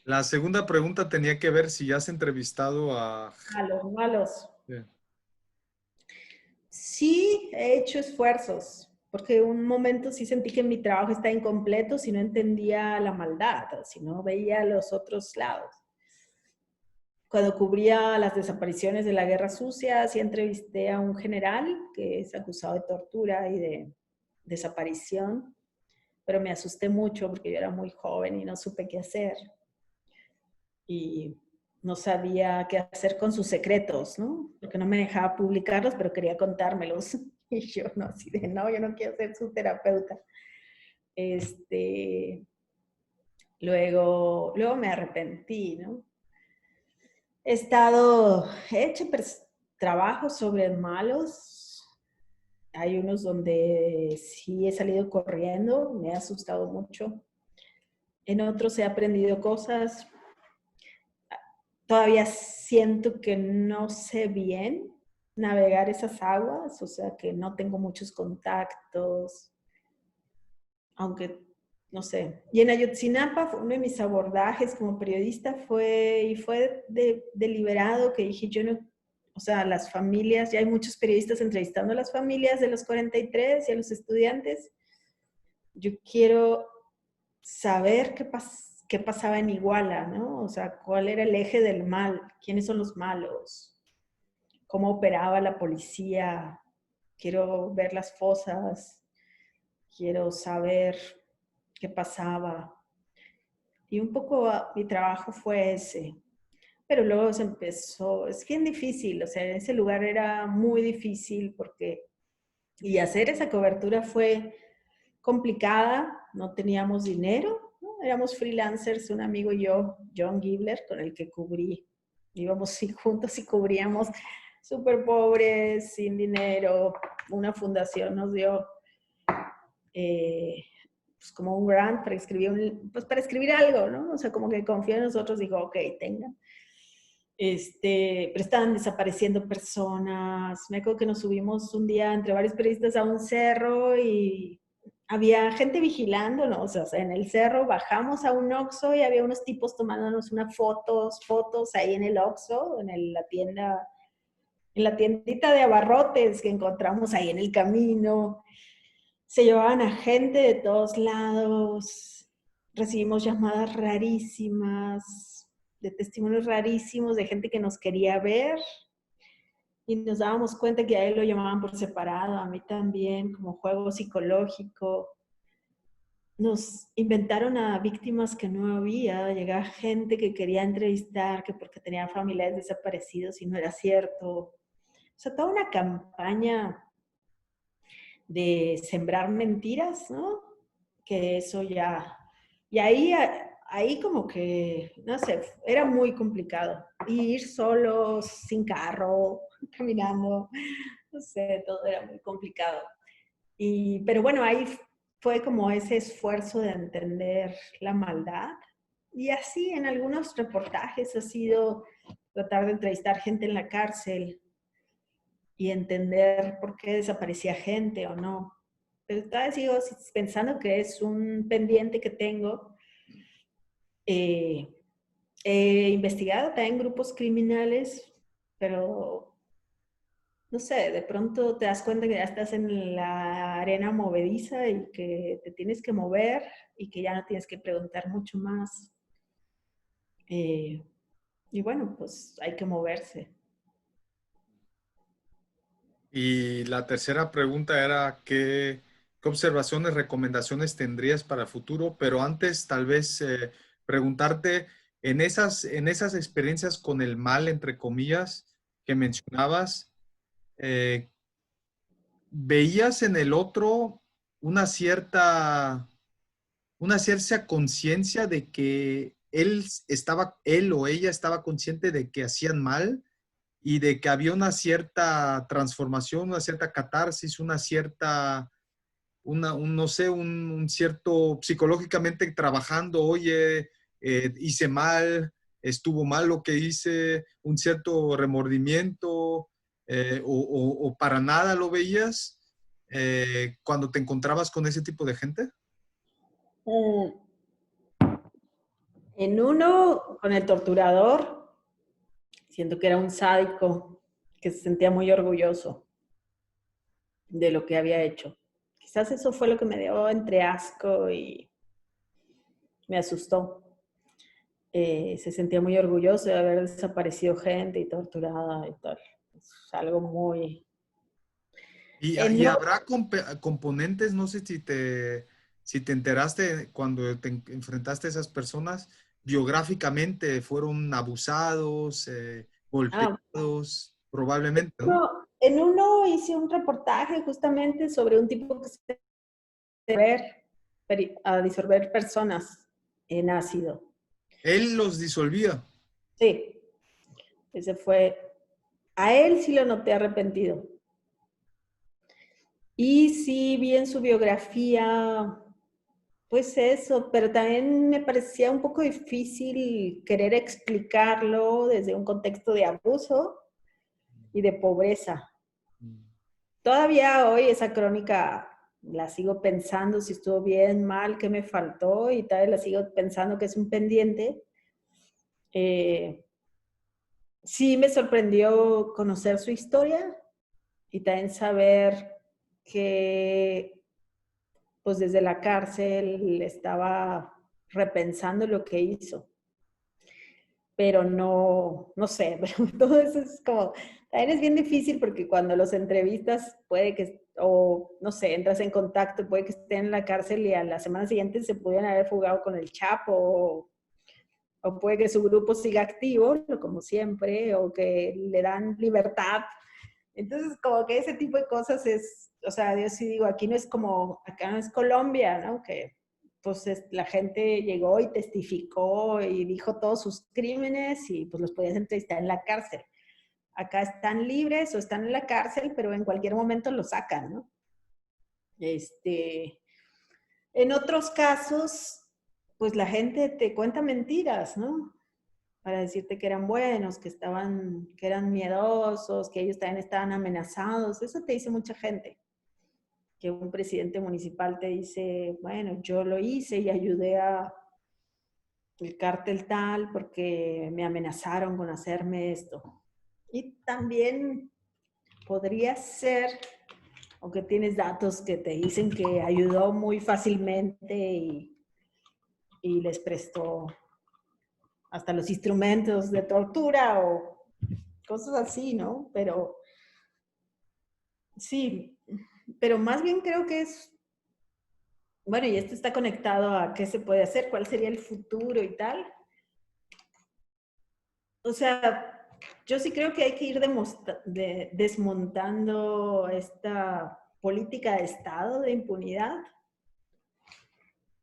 [SPEAKER 1] La segunda pregunta tenía que ver si ya has entrevistado a...
[SPEAKER 2] Malos, malos.
[SPEAKER 1] Sí.
[SPEAKER 2] Sí, he hecho esfuerzos, porque un momento sí sentí que mi trabajo está incompleto si no entendía la maldad, si no veía los otros lados. Cuando cubría las desapariciones de la Guerra Sucia, sí entrevisté a un general que es acusado de tortura y de desaparición. pero me asusté mucho porque yo era muy joven y no supe qué hacer. Y no sabía qué hacer con sus secretos, ¿no? Porque no me dejaba publicarlos, pero quería contármelos. Y yo no, así de, no, yo no quiero ser su terapeuta. Luego me arrepentí, ¿no? He hecho trabajos sobre malos. Hay unos donde sí he salido corriendo, me ha asustado mucho. En otros he aprendido cosas. Todavía siento que no sé bien navegar esas aguas, o sea que no tengo muchos contactos, aunque no sé. Y en Ayotzinapa, uno de mis abordajes como periodista fue deliberado, que dije, yo no, o sea, las familias, ya hay muchos periodistas entrevistando a las familias de los 43 y a los estudiantes. Yo quiero saber qué pasaba en Iguala, ¿no? O sea, cuál era el eje del mal, quiénes son los malos, cómo operaba la policía. Quiero ver las fosas, quiero saber qué pasaba. Y un poco mi trabajo fue ese. Pero luego se empezó, es bien difícil, o sea, en ese lugar era muy difícil y hacer esa cobertura fue complicada, no teníamos dinero, ¿no? Éramos freelancers, un amigo y yo, John Gibler, con el que cubrí, íbamos juntos y cubríamos súper pobres, sin dinero, una fundación nos dio pues como un grant para escribir, pues para escribir algo, ¿no? O sea, como que confió en nosotros, dijo, ok, tengan. Pero estaban desapareciendo personas. Me acuerdo que nos subimos un día entre varios periodistas a un cerro y había gente vigilándonos. O sea, en el cerro bajamos a un Oxxo y había unos tipos tomándonos unas fotos ahí en el Oxxo, en la tiendita de abarrotes que encontramos ahí en el camino. Se llevaban a gente de todos lados. Recibimos llamadas rarísimas, de testimonios rarísimos, de gente que nos quería ver. Y nos dábamos cuenta que a él lo llamaban por separado, a mí también, como juego psicológico. Nos inventaron a víctimas que no había. Llegaba gente que quería entrevistar, que porque tenían familiares desaparecidos y no era cierto. O sea, toda una campaña de sembrar mentiras, ¿no? Que eso ya... Y ahí como que, no sé, era muy complicado. Y ir solos, sin carro, caminando, no sé, todo era muy complicado. Pero bueno, ahí fue como ese esfuerzo de entender la maldad. Y así en algunos reportajes ha sido tratar de entrevistar gente en la cárcel y entender por qué desaparecía gente o no. Pero todavía sigo pensando que es un pendiente que tengo. Eh, He investigado también grupos criminales, pero no sé, de pronto te das cuenta que ya estás en la arena movediza y que te tienes que mover y que ya no tienes que preguntar mucho más. Y bueno, pues hay que moverse.
[SPEAKER 1] Y la tercera pregunta era qué observaciones, recomendaciones tendrías para el futuro, pero antes tal vez preguntarte en esas experiencias con el mal, entre comillas, que mencionabas, eh, ¿veías en el otro una una cierta conciencia de que él o ella estaba consciente de que hacían mal y de que había una cierta transformación, una cierta catarsis, no sé, un cierto psicológicamente trabajando, oye, hice mal, estuvo mal lo que hice, un cierto remordimiento, o para nada lo veías cuando te encontrabas con ese tipo de gente?
[SPEAKER 2] Mm, En uno, con el torturador, siento que era un sádico que se sentía muy orgulloso de lo que había hecho. Quizás eso fue lo que me dio entre asco y me asustó. Se sentía muy orgulloso de haber desaparecido gente y torturada y tal. Es algo muy...
[SPEAKER 1] Y
[SPEAKER 2] No,
[SPEAKER 1] habrá componentes, no sé si te si te enteraste cuando te enfrentaste a esas personas, biográficamente fueron abusados,
[SPEAKER 2] Ah,
[SPEAKER 1] golpeados, probablemente, ¿no?
[SPEAKER 2] en uno hice un reportaje justamente sobre un tipo que se a disolver personas en ácido.
[SPEAKER 1] Él los disolvía.
[SPEAKER 2] Sí, ese fue, a él sí lo noté arrepentido. Y sí vi en su biografía, pues eso, pero también me parecía un poco difícil querer explicarlo desde un contexto de abuso y de pobreza. Todavía hoy esa crónica la sigo pensando si estuvo bien, mal, qué me faltó y tal, la sigo pensando que es un pendiente. Eh, sí me sorprendió conocer su historia y también saber que pues desde la cárcel estaba repensando lo que hizo. Pero no sé, pero todo eso es como, también es bien difícil porque cuando los entrevistas puede que, o no sé, entras en contacto, puede que estén en la cárcel y a la semana siguiente se pudieran haber fugado con el Chapo, o puede que su grupo siga activo, como siempre, o que le dan libertad. Entonces, como que ese tipo de cosas es, o sea, yo sí digo, aquí no es como, acá no es Colombia, ¿no? Que pues la gente llegó y testificó y dijo todos sus crímenes y pues los podías entrevistar en la cárcel. Acá están libres o están en la cárcel, pero en cualquier momento los sacan, ¿no? Este, en otros casos, pues la gente te cuenta mentiras, ¿no? Para decirte que eran buenos, que estaban, que eran miedosos, que ellos también estaban amenazados. Eso te dice mucha gente. Que un presidente municipal te dice, bueno, yo lo hice y ayudé a el cártel tal porque me amenazaron con hacerme esto. Y también podría ser, aunque tienes datos que te dicen que ayudó muy fácilmente y les prestó hasta los instrumentos de tortura o cosas así, ¿no? Pero sí, pero más bien creo que es, bueno, y esto está conectado a qué se puede hacer, cuál sería el futuro y tal. O sea, yo sí creo que hay que ir desmontando esta política de Estado de impunidad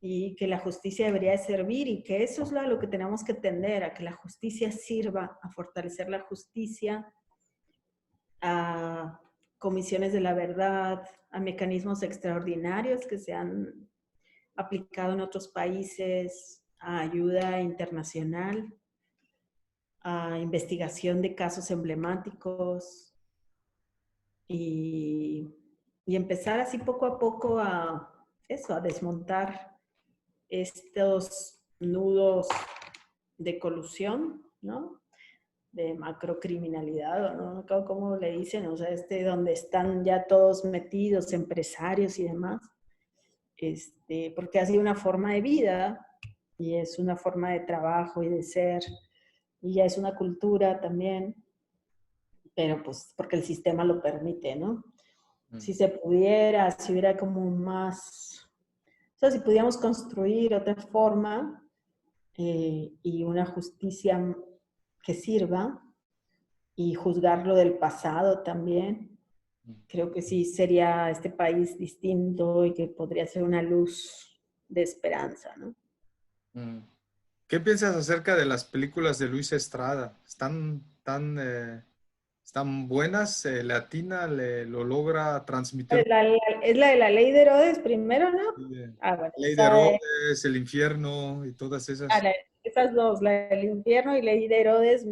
[SPEAKER 2] y que la justicia debería de servir y que eso es lo que tenemos que tender, a que la justicia sirva, a fortalecer la justicia, a comisiones de la verdad, a mecanismos extraordinarios que se han aplicado en otros países, a ayuda internacional, a investigación de casos emblemáticos y, y empezar así poco a poco a eso, a desmontar estos nudos de colusión, ¿no? De macrocriminalidad, ¿no? No creo cómo le dicen, o sea, donde están ya todos metidos, empresarios y demás, porque ha sido una forma de vida y es una forma de trabajo y de ser, y ya es una cultura también, pero pues porque el sistema lo permite, ¿no? Si se pudiera, si hubiera como más, o sea, si pudiéramos construir otra forma y una justicia que sirva y juzgar lo del pasado también, creo que sí sería este país distinto y que podría ser una luz de esperanza, ¿no?
[SPEAKER 1] Mm. ¿Qué piensas acerca de las películas de Luis Estrada? ¿Están buenas? ¿Le atina? ¿Lo logra transmitir?
[SPEAKER 2] Es la de la ley de Herodes primero, ¿no? Ah, bueno,
[SPEAKER 1] Ley de Herodes, El Infierno y todas esas.
[SPEAKER 2] esas dos, la del infierno y Ley de Herodes,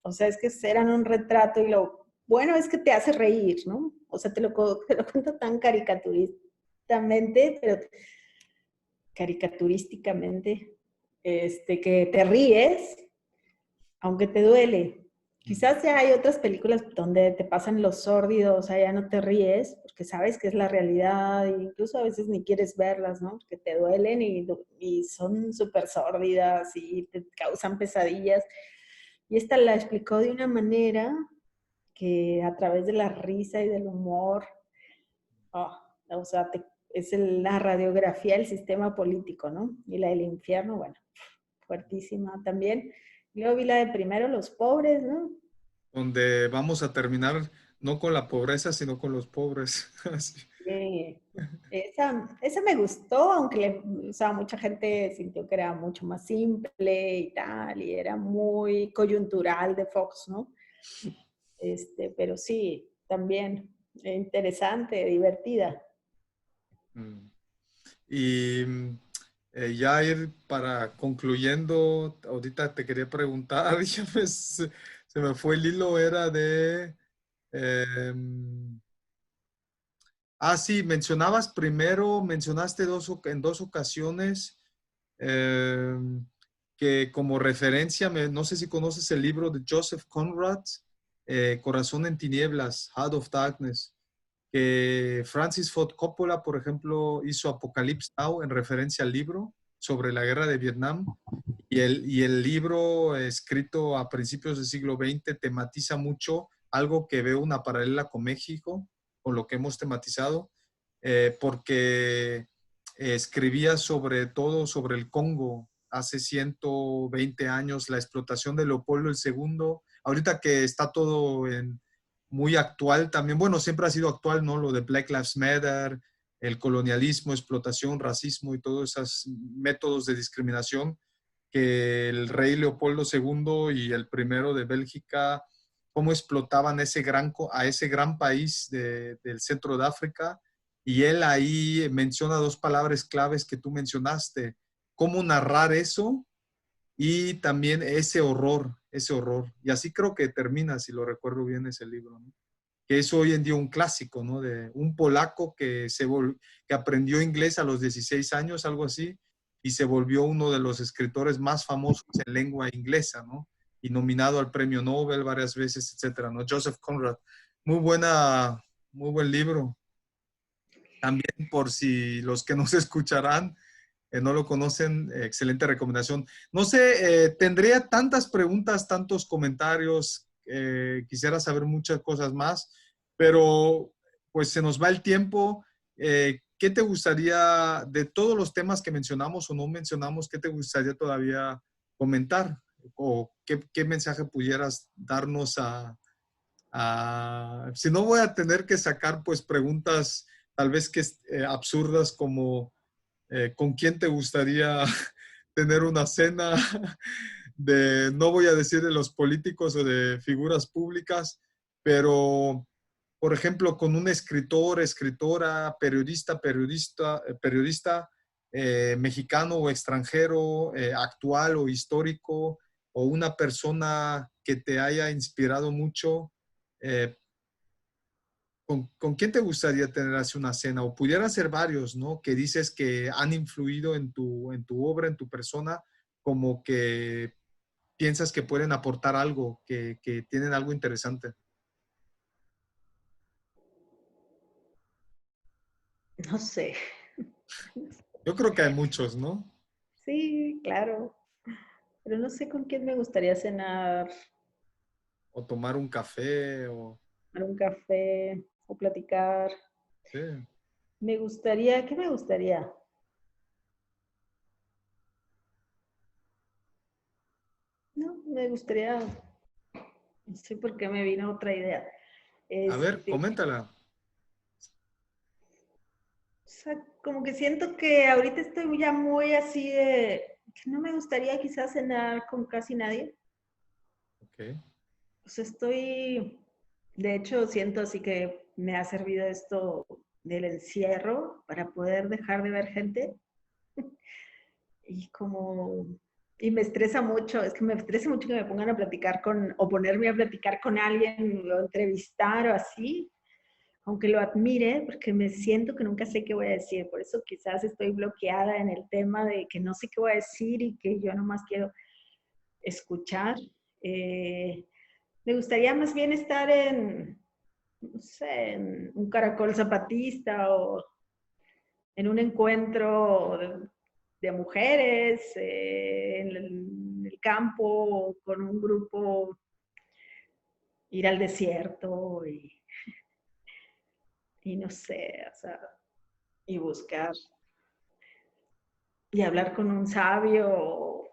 [SPEAKER 2] o sea, es que eran un retrato y lo bueno es que te hace reír, ¿no? O sea, te lo cuento tan caricaturísticamente, que te ríes, aunque te duele. Quizás ya hay otras películas donde te pasan los sórdidos, o sea, ya no te ríes, porque sabes que es la realidad, e incluso a veces ni quieres verlas, ¿no? Porque te duelen y son súper sórdidas y te causan pesadillas. Y esta la explicó de una manera que a través de la risa y del humor, oh, o sea, es la radiografía del sistema político, ¿no? Y la del infierno, bueno, fuertísima también. Luego vi la de Primero los pobres, ¿no?
[SPEAKER 1] Donde vamos a terminar no con la pobreza, sino con los pobres. Así.
[SPEAKER 2] Esa me gustó, aunque o sea, mucha gente sintió que era mucho más simple y tal, y era muy coyuntural de Fox, ¿no? Pero sí, también interesante, divertida.
[SPEAKER 1] Mm. Y ya ir para concluyendo, ahorita te quería preguntar, se me fue el hilo, era de... em, sí, mencionaste en dos ocasiones que como referencia, no sé si conoces el libro de Joseph Conrad, Corazón en Tinieblas, Heart of Darkness, que Francis Ford Coppola, por ejemplo, hizo Apocalypse Now en referencia al libro sobre la guerra de Vietnam. Y el libro, escrito a principios del siglo XX, tematiza mucho algo que veo una paralela con México, con lo que hemos tematizado, porque escribía sobre todo sobre el Congo hace 120 años, la explotación de Leopoldo II. Ahorita que está todo muy actual también, bueno, siempre ha sido actual, ¿no? Lo de Black Lives Matter, el colonialismo, explotación, racismo y todos esos métodos de discriminación que el rey Leopoldo II y el primero de Bélgica, cómo explotaban a ese gran país del centro de África. Y él ahí menciona dos palabras claves que tú mencionaste, cómo narrar eso y también ese horror, ese horror. Y así creo que termina, si lo recuerdo bien, ese libro, ¿no? Que es hoy en día un clásico, ¿no? De un polaco que aprendió inglés a los 16 años, algo así, y se volvió uno de los escritores más famosos en lengua inglesa, ¿no? Y nominado al premio Nobel varias veces, etcétera, ¿no? Joseph Conrad. Muy buen libro. También por si los que nos escucharán no lo conocen, excelente recomendación. No sé, tendría tantas preguntas, tantos comentarios, quisiera saber muchas cosas más, pero pues se nos va el tiempo. ¿Qué te gustaría, de todos los temas que mencionamos o no mencionamos, qué te gustaría todavía comentar? ¿O qué mensaje pudieras darnos si no voy a tener que sacar pues preguntas tal vez que absurdas como ¿con quién te gustaría tener una cena? No voy a decir de los políticos o de figuras públicas, pero, por ejemplo, con un escritor, escritora, periodista mexicano o extranjero, actual o histórico, o una persona que te haya inspirado mucho, eh, ¿con quién te gustaría tener así una cena? O pudieran ser varios, ¿no? Que dices que han influido en tu obra, en tu persona, como que piensas que pueden aportar algo, que tienen algo interesante.
[SPEAKER 2] No sé.
[SPEAKER 1] Yo creo que hay muchos, ¿no?
[SPEAKER 2] Sí, claro. Pero no sé con quién me gustaría cenar,
[SPEAKER 1] O tomar un café,
[SPEAKER 2] tomar un café o platicar.
[SPEAKER 1] sí.
[SPEAKER 2] Me gustaría, ¿qué me gustaría? No, me gustaría, no sé por qué me vino otra idea.
[SPEAKER 1] A ver,
[SPEAKER 2] Este,
[SPEAKER 1] coméntala.
[SPEAKER 2] o sea, como que siento que ahorita estoy ya muy así de que no me gustaría quizás cenar con casi nadie.
[SPEAKER 1] Ok.
[SPEAKER 2] O sea, de hecho, siento así que me ha servido esto del encierro para poder dejar de ver gente. Y como, y me estresa mucho, es que me estresa mucho que me pongan a platicar o ponerme a platicar con alguien, o entrevistar o así, aunque lo admire, porque me siento que nunca sé qué voy a decir. Por eso quizás estoy bloqueada en el tema de que no sé qué voy a decir y que yo nomás quiero escuchar. Eh, Me gustaría más bien estar no sé, en un caracol zapatista o en un encuentro de mujeres, en el campo, con un grupo, ir al desierto y no sé, o sea, y buscar y hablar con un sabio.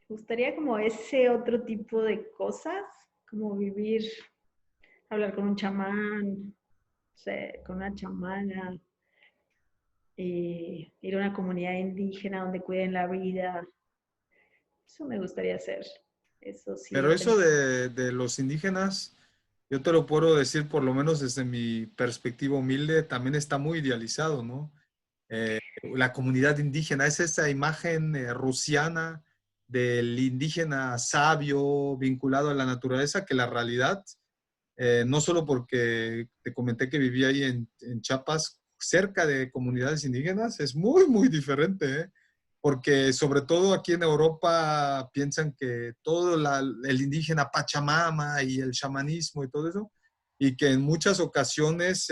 [SPEAKER 2] Me gustaría como ese otro tipo de cosas, como vivir, hablar con un chamán, no sé, con una chamana, y ir a una comunidad indígena donde cuiden la vida. Eso me gustaría hacer. Eso sí
[SPEAKER 1] Pero
[SPEAKER 2] he
[SPEAKER 1] eso
[SPEAKER 2] pensado.
[SPEAKER 1] de los indígenas, yo te lo puedo decir por lo menos desde mi perspectiva humilde, también está muy idealizado, ¿no? La comunidad indígena es esa imagen rusiana del indígena sabio vinculado a la naturaleza, que la realidad, no solo porque te comenté que vivía ahí en Chiapas, cerca de comunidades indígenas, es muy, muy diferente, ¿eh? Porque sobre todo aquí en Europa piensan que todo el indígena Pachamama y el chamanismo y todo eso, y que en muchas ocasiones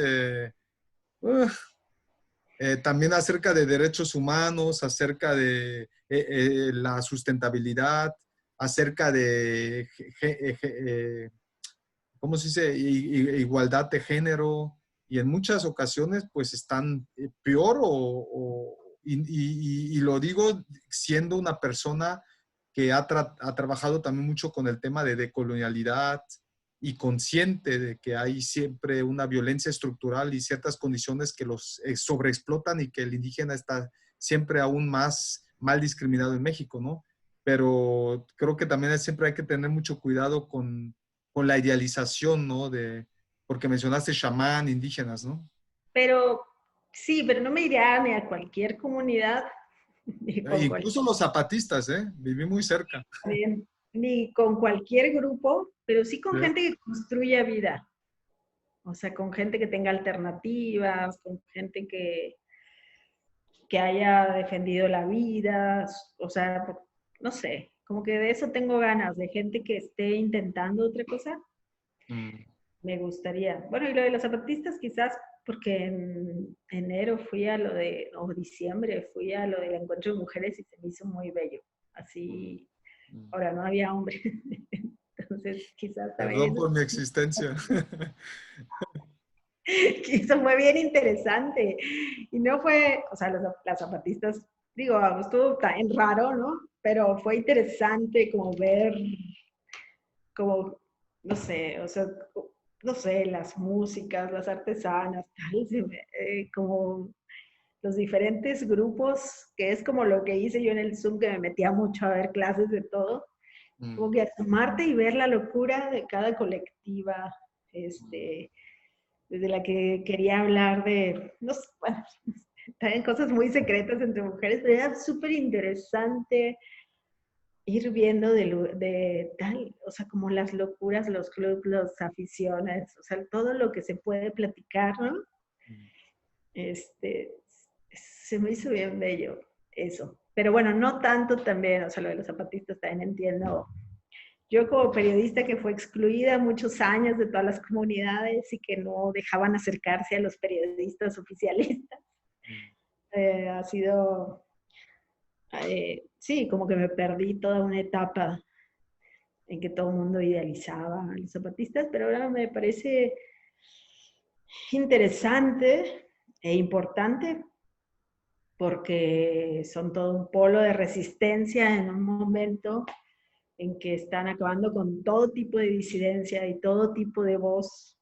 [SPEAKER 1] también acerca de derechos humanos, acerca de la sustentabilidad, acerca de, ¿cómo se dice?, igualdad de género, y en muchas ocasiones pues están peor y lo digo siendo una persona que ha trabajado también mucho con el tema de decolonialidad y consciente de que hay siempre una violencia estructural y ciertas condiciones que los sobreexplotan y que el indígena está siempre aún más mal discriminado en México, ¿no? Pero creo que también siempre hay que tener mucho cuidado con la idealización, ¿no? Porque mencionaste chamán, indígenas, ¿no?
[SPEAKER 2] Pero sí, pero no me iría ni a cualquier comunidad, ni con
[SPEAKER 1] Incluso los zapatistas, ¿eh? Viví muy cerca.
[SPEAKER 2] ni con cualquier grupo, pero sí con
[SPEAKER 1] ¿Sí?
[SPEAKER 2] gente que construya vida. O sea, con gente que tenga alternativas, con gente que haya defendido la vida, o sea, no sé, como que de eso tengo ganas, de gente que esté intentando otra cosa,
[SPEAKER 1] Mm.
[SPEAKER 2] me gustaría. Bueno, y lo de los zapatistas quizás porque en enero fui a lo de, o diciembre fui a lo del encuentro de mujeres y se me hizo muy bello. Así,
[SPEAKER 1] Mm.
[SPEAKER 2] ahora no había hombres, entonces quizás también
[SPEAKER 1] Perdón
[SPEAKER 2] eso,
[SPEAKER 1] por mi existencia.
[SPEAKER 2] eso fue bien interesante. Y no fue, o sea, las zapatistas, digo, estuvo tan raro, ¿no? Pero fue interesante como ver, como, no sé, o sea, no sé, las músicas, las artesanas, tal, como los diferentes grupos, que es como lo que hice yo en el Zoom, que me metía mucho a ver clases de todo, como
[SPEAKER 1] Mm.
[SPEAKER 2] que asomarte y ver la locura de cada colectiva,
[SPEAKER 1] Mm.
[SPEAKER 2] este, desde la que quería hablar de, no sé, bueno, también cosas muy secretas entre mujeres, pero era súper interesante ir viendo de tal, o sea, como las locuras, los clubs, las aficiones, o sea, todo lo que se puede platicar, ¿no?
[SPEAKER 1] Mm.
[SPEAKER 2] Este, se me hizo bien bello eso. Pero bueno, no tanto también, o sea, lo de los zapatistas también entiendo. Yo como periodista que fue excluida muchos años de todas las comunidades y que no dejaban acercarse a los periodistas oficialistas,
[SPEAKER 1] Mm.
[SPEAKER 2] ha sido, sí, como que me perdí toda una etapa en que todo el mundo idealizaba a los zapatistas, pero ahora me parece interesante e importante porque son todo un polo de resistencia en un momento en que están acabando con todo tipo de disidencia y todo tipo de voz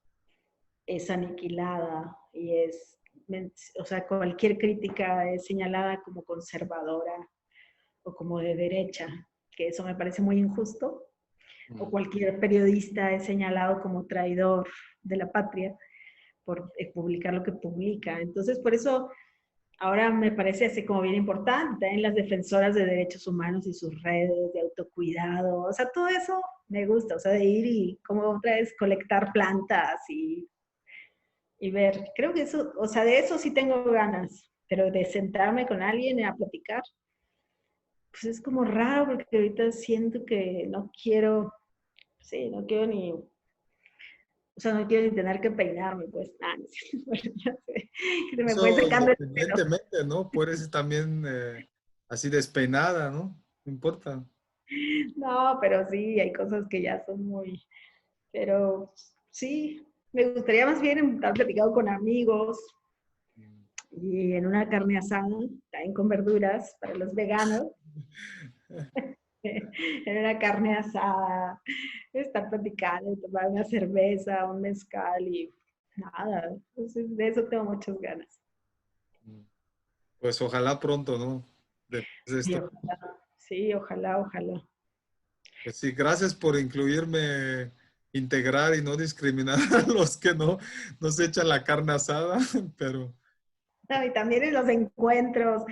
[SPEAKER 2] es aniquilada y es, o sea, cualquier crítica es señalada como conservadora o como de derecha, que eso me parece muy injusto, o
[SPEAKER 1] Mm.
[SPEAKER 2] cualquier periodista es señalado como traidor de la patria por publicar lo que publica. Entonces, por eso ahora me parece así como bien importante en las defensoras de derechos humanos y sus redes de autocuidado, o sea, todo eso me gusta, o sea, de ir y como otra vez colectar plantas y ver, creo que eso, o sea, de eso sí tengo ganas, pero de sentarme con alguien a platicar, pues es como raro porque ahorita siento que no quiero, sí, no quiero ni, o sea, no quiero ni tener que peinarme, pues, nada, no sé, bueno, ya sé, que se me fue
[SPEAKER 1] Eso
[SPEAKER 2] secando el pelo.
[SPEAKER 1] independientemente, ¿no? Puedes también así despeinada, ¿no? No importa.
[SPEAKER 2] No, pero sí, hay cosas que ya son muy, pero sí, me gustaría más bien estar platicado con amigos, y en una carne asada, también con verduras para los veganos, en una carne asada, estar platicando, tomar una cerveza, un mezcal y nada. Entonces, de eso tengo muchas ganas.
[SPEAKER 1] Pues ojalá pronto, ¿no? Después de
[SPEAKER 2] Sí,
[SPEAKER 1] esto.
[SPEAKER 2] ojalá, sí, ojalá, ojalá.
[SPEAKER 1] Pues sí, gracias por incluirme, integrar y no discriminar a los que no se echan la carne asada, pero
[SPEAKER 2] No, y también en los encuentros,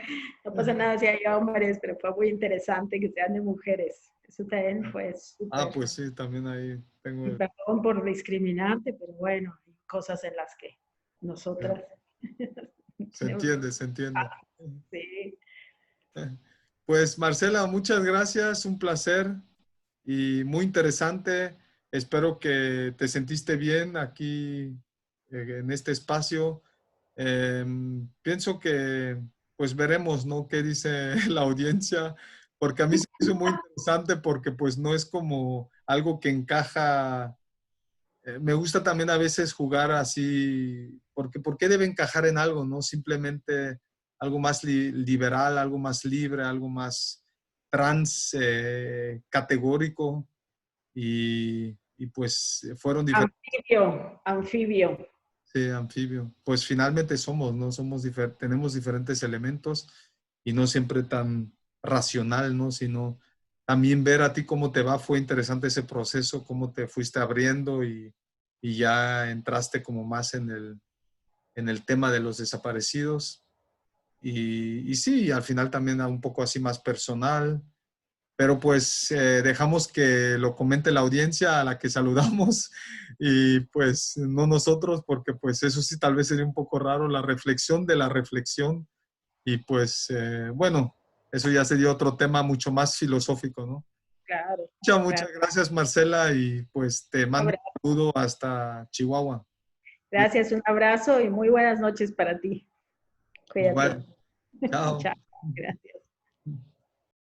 [SPEAKER 2] no pasa nada si hay hombres, pero fue muy interesante que sean de mujeres. Eso también fue súper.
[SPEAKER 1] pues sí, también ahí
[SPEAKER 2] Y
[SPEAKER 1] tengo.
[SPEAKER 2] perdón por discriminarte, pero bueno, hay cosas en las que nosotras
[SPEAKER 1] Se
[SPEAKER 2] tenemos
[SPEAKER 1] entiende, se entiende.
[SPEAKER 2] sí.
[SPEAKER 1] Pues Marcela, muchas gracias, un placer y muy interesante. Espero que te sentiste bien aquí en este espacio. Pienso que pues veremos, ¿no? ¿Qué dice la audiencia? Porque a mí se me hizo muy interesante porque pues no es como algo que encaja. Me gusta también a veces jugar así, porque ¿por qué debe encajar en algo, no? Simplemente algo más liberal, algo más libre, algo más trans categórico y pues fueron diferentes.
[SPEAKER 2] Anfibio, anfibio.
[SPEAKER 1] Sí, anfibio. Pues finalmente somos, ¿no? Tenemos diferentes elementos y no siempre tan racional, ¿no? Sino también ver a ti cómo te va. Fue interesante ese proceso, cómo te fuiste abriendo y ya entraste como más en el tema de los desaparecidos. Y sí, al final también un poco así más personal, pero pues dejamos que lo comente la audiencia a la que saludamos y pues no nosotros, porque pues eso sí tal vez sería un poco raro, la reflexión de la reflexión y pues bueno, eso ya sería otro tema mucho más filosófico, ¿no?
[SPEAKER 2] Claro,
[SPEAKER 1] Muchas
[SPEAKER 2] claro.
[SPEAKER 1] gracias Marcela y pues te mando
[SPEAKER 2] Abrazo.
[SPEAKER 1] un saludo hasta Chihuahua.
[SPEAKER 2] Gracias, un abrazo y muy buenas noches para ti. Cuídate.
[SPEAKER 1] Igual, chao.
[SPEAKER 2] Chao. Gracias.